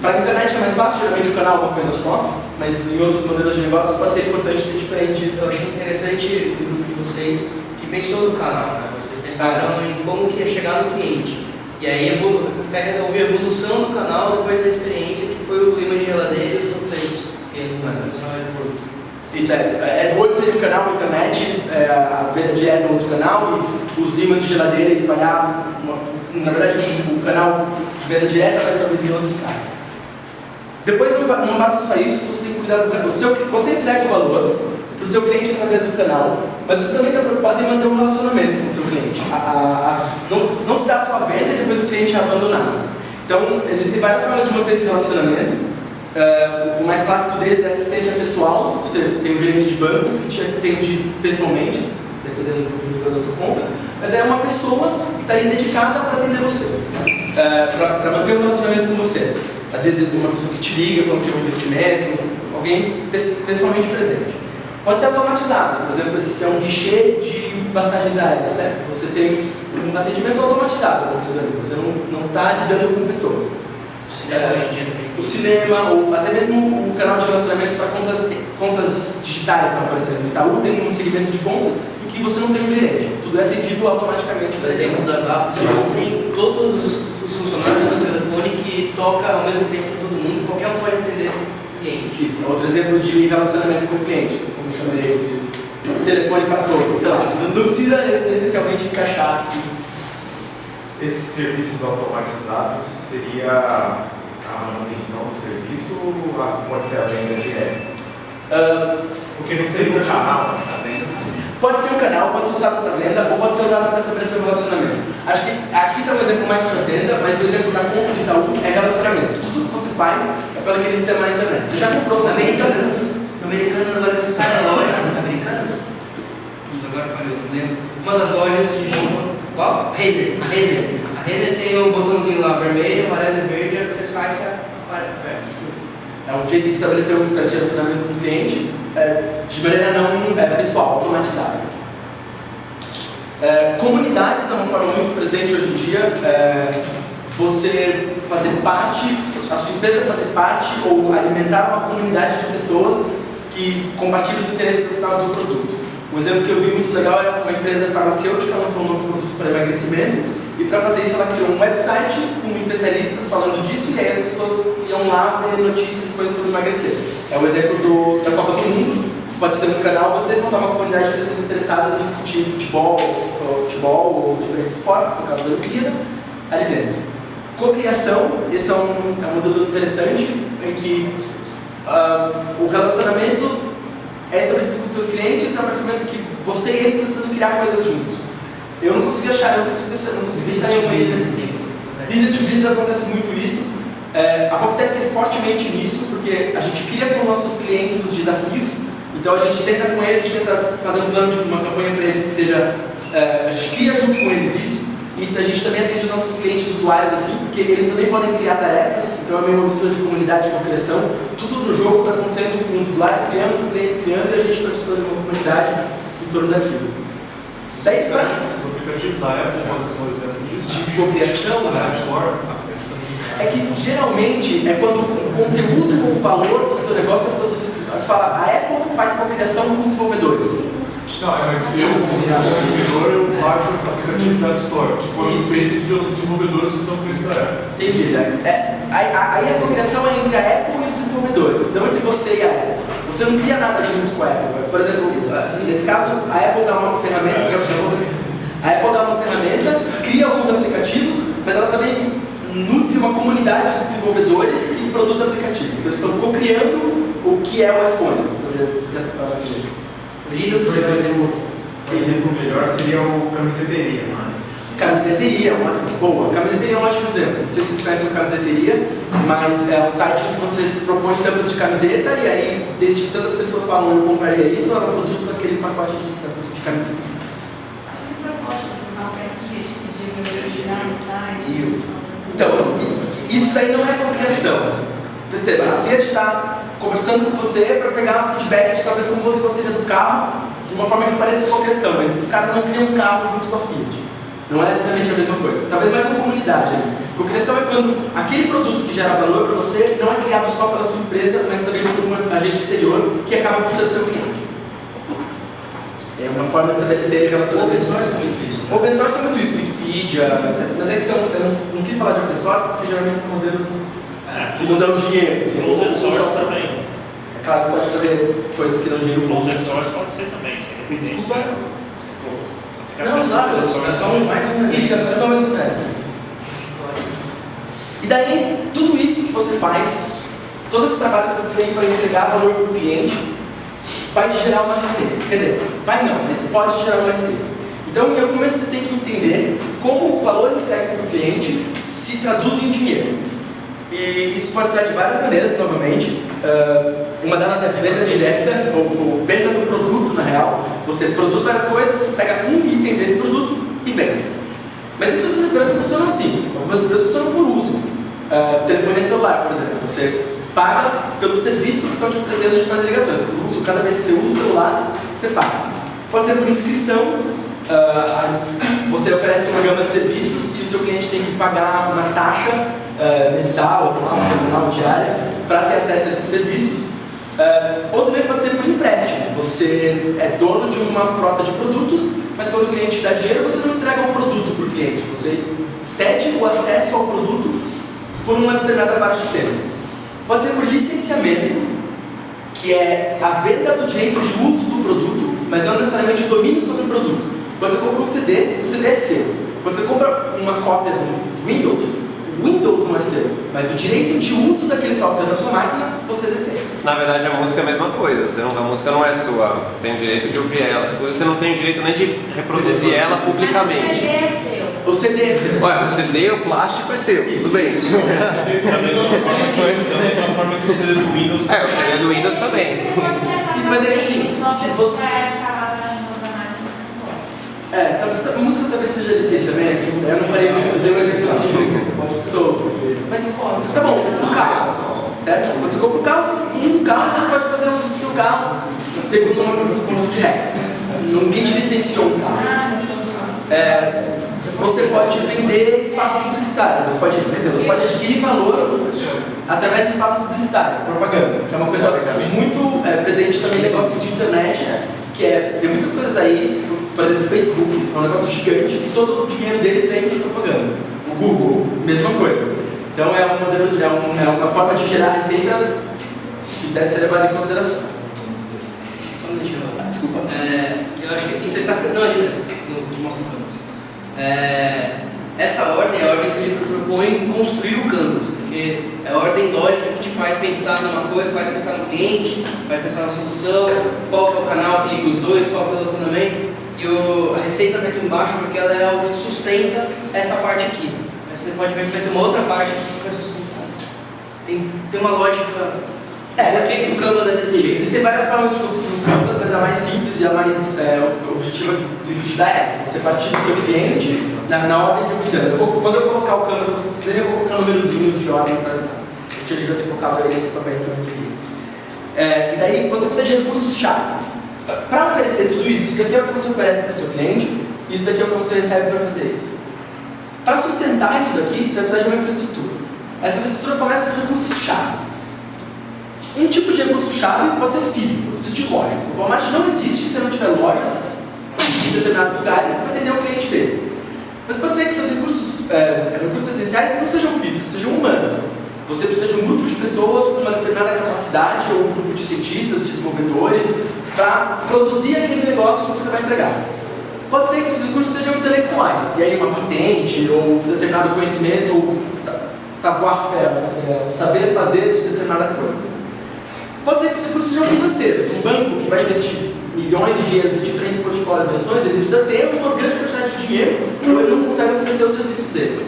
Para a internet é mais fácil, geralmente o canal é uma coisa só, mas em outros modelos de negócio pode ser importante ter diferentes... Eu achei interessante o grupo de vocês que pensou no canal, né? Pensaram em como que ia chegar no cliente. E aí houve a evolução do canal depois da experiência que foi o imã de geladeira e os panfletos. Isso AdWords seria o canal na internet, a venda direta é outro canal, e os ímãs de geladeira espalhado. Na verdade, o canal de venda direta vai talvez em outro estado. Depois não basta só isso, você tem que cuidar do canal. Você entrega o valor para o seu cliente através do canal, mas você também está preocupado em manter um relacionamento com o seu cliente. Não se dá só a venda e depois o cliente é abandonado. Então, existem várias formas de manter esse relacionamento. O mais clássico deles é assistência pessoal. Você tem um gerente de banco que te atende pessoalmente, dependendo do nível da sua conta, mas é uma pessoa que está ali dedicada para atender você, para manter um relacionamento com você. Às vezes é uma pessoa que te liga quando tem um investimento, alguém pessoalmente presente. Pode ser automatizado, por exemplo, se é um guichê de passagens aéreas, certo? Você tem um atendimento automatizado, você não está lidando com pessoas. O cinema, ou até mesmo o canal de relacionamento para contas digitais que estão aparecendo. O Itaú tem um segmento de contas em que você não tem um gerente, tudo é atendido automaticamente. Por exemplo, das apps, ontem todos os funcionários do telefone que toca ao mesmo tempo com todo mundo, qualquer um pode atender o cliente. Isso. Outro exemplo de relacionamento com o cliente, como eu chamaria isso de telefone para todos, sei lá, não precisa essencialmente encaixar aqui. Esses serviços automatizados seria a manutenção do serviço ou pode ser a venda direta? Porque não seria um canal a venda? Pode ser um canal, pode ser usado para venda ou pode ser usado para estabelecer um relacionamento. Acho que aqui está um exemplo mais para venda, mas o exemplo da compra de Itaú é relacionamento. Tudo que você faz é pelo aquele sistema na internet. Você já comprou sua Americanas, na hora que você sai da loja, Americanas, agora falei, lembro. Uma das lojas de qual? A Raider tem o botãozinho lá vermelho, amarelo e verde, aí você sai e você aperta. É um jeito de estabelecer uma espécie de relacionamento com o cliente de maneira não pessoal, automatizada. Comunidades é uma forma muito presente hoje em dia. Você fazer parte, a sua empresa fazer parte ou alimentar uma comunidade de pessoas que compartilham os interesses associados ao produto. Um exemplo que eu vi muito legal é uma empresa farmacêutica lançou um novo produto para emagrecimento e para fazer isso ela criou um website com especialistas falando disso e aí as pessoas iam lá ver notícias e coisas sobre emagrecer. É um exemplo da Copa do Mundo, pode ser um canal, vocês vão ter uma comunidade de pessoas interessadas em discutir futebol ou diferentes esportes, no caso da Olimpíada, ali dentro. Cocriação, esse é um modelo interessante em que o relacionamento é estabelecido com seus clientes a partir do momento que você e eles estão tentando criar coisas juntos. Eu não consegui achar, eu não consegui sair um business to business acontece muito isso. A Poptest é fortemente nisso, porque a gente cria com os nossos clientes os desafios, então a gente senta com eles, tenta fazer um plano de uma campanha para eles que seja. A gente cria junto com eles isso, e a gente também atende os nossos clientes usuários assim, porque eles também podem criar tarefas, então é meio uma mistura de comunidade e cocriação. Tudo no jogo está acontecendo com os usuários criando, os clientes criando, e a gente participa de uma comunidade em torno daquilo. Daí, O aplicativo da Apple pode ser um exemplo disso? de cocriação, Da App Store? é que geralmente é quando o conteúdo ou o valor do seu negócio é produzido. Você fala, a Apple faz cocriação com os desenvolvedores. Não, mas eu, como consumidor, eu baixo o aplicativo da App Store, que foram feitos pelos desenvolvedores que são clientes da Apple. Entendi. Aí a cocriação é entre a Apple e os desenvolvedores, não entre você e a Apple. Você não cria nada junto com a Apple. Por exemplo, nesse caso, a Apple dá uma ferramenta, cria alguns aplicativos, mas ela também nutre uma comunidade de desenvolvedores que produz aplicativos. Então eles estão co-criando o que é o iPhone, você poderia de certa forma dizer. O Linux, por exemplo, O exemplo melhor seria o camiseteria, não é? Camiseteria, boa. Camiseteria é um ótimo exemplo. Não sei se vocês conhecem a Camiseteria, mas é um site em que você propõe estampas de camiseta e aí, desde que tantas pessoas falam eu compraria isso, ela produz aquele pacote de estampas de camisetas. Então, isso daí não é cocriação. Perceba, a Fiat está conversando com você para pegar feedback de talvez como você gostaria do carro, de uma forma que pareça cocriação, mas os caras não criam um carro junto com a Fiat. Não é exatamente a mesma coisa. Talvez mais uma comunidade. Cocriação é quando aquele produto que gera valor para você não é criado só pela sua empresa, mas também por um agente exterior que acaba por ser o seu cliente. É uma forma de estabelecer relacionamento. Open source é muito isso. Open source é muito isso, Wikipedia, etc. Mas é que eu não quis falar de open source porque geralmente são modelos que não dão dinheiro. Assim, Open source também. É claro, você pode fazer coisas que dão dinheiro. Open source pode ser também, sem dependência. Desculpa. Não, claro, é só mais um Isso, exemplo. é só mais um exemplo. E daí, tudo isso que você faz, todo esse trabalho que você tem para entregar valor para o cliente, vai te gerar uma receita. Quer dizer, vai não, mas pode gerar uma receita. Então, em algum momento, você tem que entender como o valor entregue para o cliente se traduz em dinheiro. E isso pode se dar de várias maneiras, novamente. Uma delas é venda direta, ou venda do produto, na real. Você produz várias coisas, você pega um item desse produto e vende. Mas nem todas as empresas funcionam assim. Algumas empresas funcionam por uso. Telefone celular, por exemplo. Você paga pelo serviço que estão te oferecendo de fazer ligações. Cada vez que você usa o celular, você paga. Pode ser por inscrição, você oferece uma gama de serviços e o seu cliente tem que pagar uma taxa mensal, semanal, diária, para ter acesso a esses serviços. Ou também pode ser por empréstimo. Você é dono de uma frota de produtos, mas quando o cliente te dá dinheiro, você não entrega o produto para o cliente. Você cede o acesso ao produto por uma determinada parte de tempo. Pode ser por licenciamento, que é a venda do direito de uso do produto, mas não necessariamente o domínio sobre o produto. Quando você compra um CD, o CD é seu. Quando você compra uma cópia do Windows, o Windows não é seu, mas o direito de uso daquele software na sua máquina, você detém. Na verdade, a música é a mesma coisa. A música não é sua. Você tem o direito de ouvir ela. Você não tem o direito nem de reproduzir ela publicamente. Mas o CD é seu. O CD é seu. Olha, o CD, o plástico é seu. Tudo bem. Da mesma forma que o CD do Windows. O CD do Windows também. Isso, mas é assim, se você... a música talvez seja licenciamento, eu não parei muito, eu dei um exemplo simples, mas tá bom, o carro, certo? Quando você compra um carro, você pode fazer uso do seu carro segundo um conjunto de regras. Ninguém te licenciou um carro. Você pode vender espaço publicitário, você pode adquirir valor através de espaço publicitário, propaganda, que é uma coisa muito presente também em negócios de internet, tem muitas coisas aí, por exemplo, o Facebook é um negócio gigante e todo o dinheiro deles vem de propaganda. O Google, mesma coisa. Então é uma forma de gerar receita que deve ser levada em consideração. Desculpa. Eu acho que isso está não ali mesmo, no mostra Canvas. Essa ordem é a ordem que o livro propõe construir o Canvas, porque é a ordem lógica que te faz pensar numa coisa, faz pensar no cliente, faz pensar na solução, qual que é o canal que liga os dois, qual que é o relacionamento. E a receita está aqui embaixo porque ela é o que sustenta essa parte aqui. Mas você pode ver que vai ter uma outra parte aqui que vai sustentar. Tem uma lógica. Por que o Canvas é desse jeito? Existem várias formas de construir um Canvas, mas a mais simples e a mais objetiva que o livro te dá é essa. Você partir do seu cliente na ordem que eu fui dando. Quando eu colocar o Canvas para vocês fizerem, eu vou colocar númerozinhos de ordem para ajudar. Eu devia ter colocado aí nesses papéis que eu entreguei. E daí você precisa de recursos-chave. Para oferecer tudo isso, isso daqui é o que você oferece para o seu cliente, isso daqui é o que você recebe para fazer isso. Para sustentar isso daqui, você vai precisar de uma infraestrutura. Essa infraestrutura começa dos recursos-chave. Um tipo de recurso-chave pode ser físico, precisa de lojas. O Walmart não existe se não tiver lojas em determinados lugares para atender o cliente dele. Mas pode ser que seus recursos essenciais não sejam físicos, sejam humanos. Você precisa de um grupo de pessoas com uma determinada capacidade, ou um grupo de cientistas, de desenvolvedores, para produzir aquele negócio que você vai entregar. Pode ser que esses recursos sejam intelectuais, e aí uma patente, ou um determinado conhecimento, ou savoir-faire, saber fazer de determinada coisa. Pode ser que esses recursos sejam financeiros. Um banco que vai investir milhões de dinheiro em diferentes portfólios de ações, ele precisa ter uma grande quantidade de dinheiro, ou ele não consegue oferecer os serviços dele.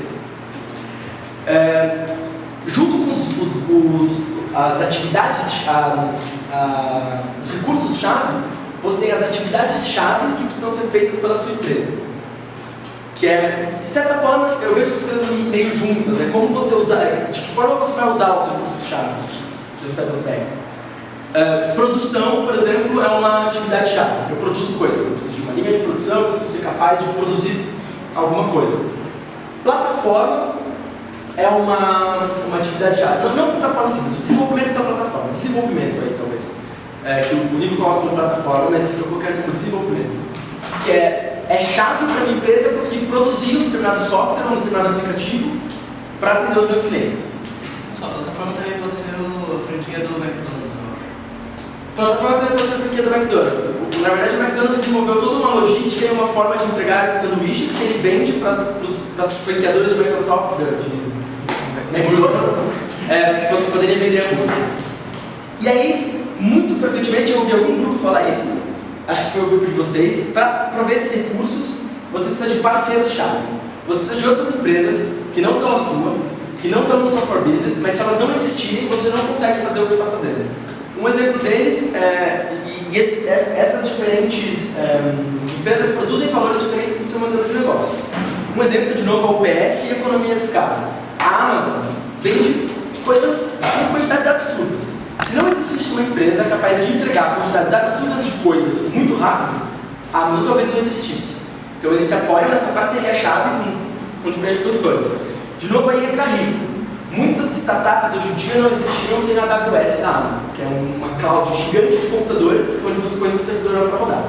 Junto com as atividades, os recursos-chave, você tem as atividades-chave que precisam ser feitas pela sua empresa. Que de certa forma, eu vejo as coisas meio juntas. Como você usar, de que forma você vai usar os recursos-chave, de um certo aspecto. Produção, por exemplo, é uma atividade-chave. Eu produzo coisas, eu preciso de uma linha de produção, eu preciso ser capaz de produzir alguma coisa. Plataforma é uma atividade-chave. Não plataforma simples, o desenvolvimento da plataforma. Desenvolvimento aí, talvez. Que o livro coloca como plataforma, mas eu quero como desenvolvimento. Que é chave para a minha empresa conseguir produzir um determinado software ou um determinado aplicativo para atender os meus clientes. A plataforma também pode ser a franquia do McDonald's. Plataforma também pode ser a franquia do McDonald's. Na verdade, o McDonald's desenvolveu toda uma logística e uma forma de entregar sanduíches que ele vende para as franqueadoras de Microsoft, de McDonald's, poderia vender hambúrguer. E aí, muito frequentemente, eu ouvi algum grupo falar isso, acho que foi o grupo de vocês, para prover esses recursos, você precisa de parceiros-chave. Você precisa de outras empresas que não são a sua, que não estão no seu core business, mas se elas não existirem, você não consegue fazer o que você está fazendo. Um exemplo deles, essas diferentes empresas produzem valores diferentes no seu modelo de negócio. Um exemplo, de novo, é o UPS e a economia de escala. A Amazon vende coisas em quantidades absurdas. Se não existisse uma empresa capaz de entregar quantidades absurdas de coisas muito rápido, a Amazon talvez não existisse. Então eles se apoiam nessa parceria-chave com diferentes produtores. De novo aí entra risco. Muitas startups hoje em dia não existiriam sem a AWS da Amazon, que é uma cloud gigante de computadores onde você põe seu servidor para rodar.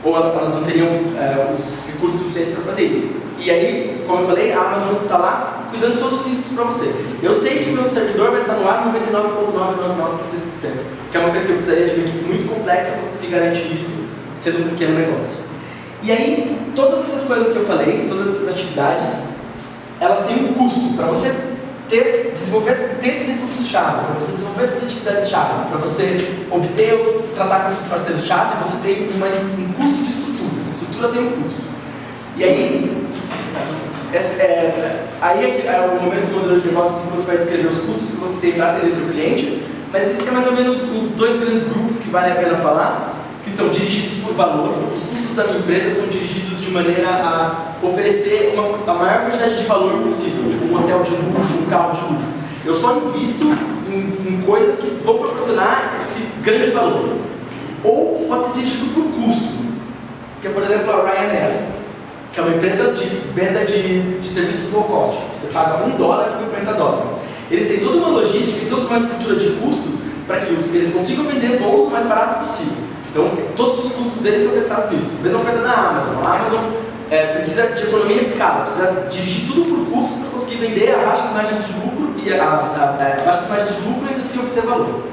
Ou elas não teriam os recursos suficientes para fazer isso. E aí, como eu falei, a Amazon está lá cuidando de todos os riscos para você. Eu sei que meu servidor vai estar no ar 99,999% do tempo, que é uma coisa que eu precisaria de uma equipe muito complexa para conseguir garantir isso, sendo um pequeno negócio. E aí, todas essas coisas que eu falei, todas essas atividades, elas têm um custo para você desenvolver esses recursos-chave, para você desenvolver essas atividades-chave, para você obter ou tratar com esses parceiros-chave, você tem um custo de estrutura. A estrutura tem um custo. E aí, aí é o momento do modelo de negócio que você vai descrever os custos que você tem para atender seu cliente, mas existem mais ou menos os dois grandes grupos que vale a pena falar, que são dirigidos por valor. Os custos da minha empresa são dirigidos de maneira a oferecer a maior quantidade de valor possível, tipo um hotel de luxo, um carro de luxo. Eu só invisto em coisas que vão proporcionar esse grande valor. Ou pode ser dirigido por custo, que é, por exemplo, a Ryanair, que é uma empresa de venda de serviços low cost. Você paga $1, $50. Eles têm toda uma logística e toda uma estrutura de custos para que eles consigam vender voos o mais barato possível. Então, todos os custos deles são pensados nisso. Mesma coisa da Amazon. A Amazon precisa de economia de escala, precisa dirigir tudo por custos para conseguir vender a baixas margens de lucro e baixas margens de lucro e ainda assim obter valor.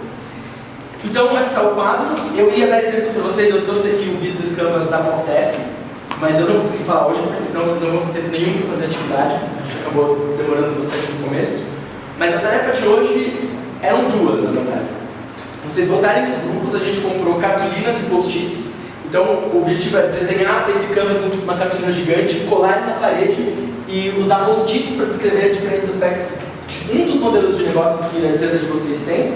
Então, aqui está o quadro. Eu ia dar exemplos para vocês, eu trouxe aqui o Business Canvas da Poptest, mas eu não vou conseguir falar hoje, porque senão vocês não vão ter tempo nenhum para fazer atividade. A gente acabou demorando bastante no começo. Mas a tarefa de hoje eram duas, na verdade. Vocês voltarem nos grupos, a gente comprou cartolinas e post-its. Então, o objetivo é desenhar esse canvas numa cartolina gigante, colar ele na parede e usar post-its para descrever diferentes aspectos de um dos modelos de negócios que a empresa de vocês tem.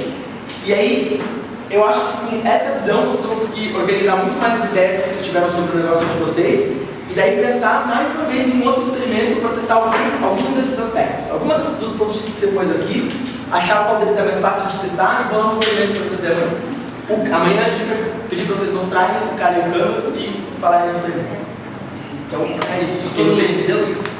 E aí, eu acho que com essa visão vocês vão conseguir organizar muito mais as ideias que vocês tiveram sobre o negócio de vocês e daí pensar mais uma vez em um outro experimento para testar algum desses aspectos. Algumas dos post-its que você pôs aqui, achar qual deles é mais fácil de testar e bolar um experimento para fazer amanhã. Amanhã a gente vai pedir para vocês mostrarem, explicarem o Canvas e falarem os experimentos. Então é isso. Todo mundo entendeu?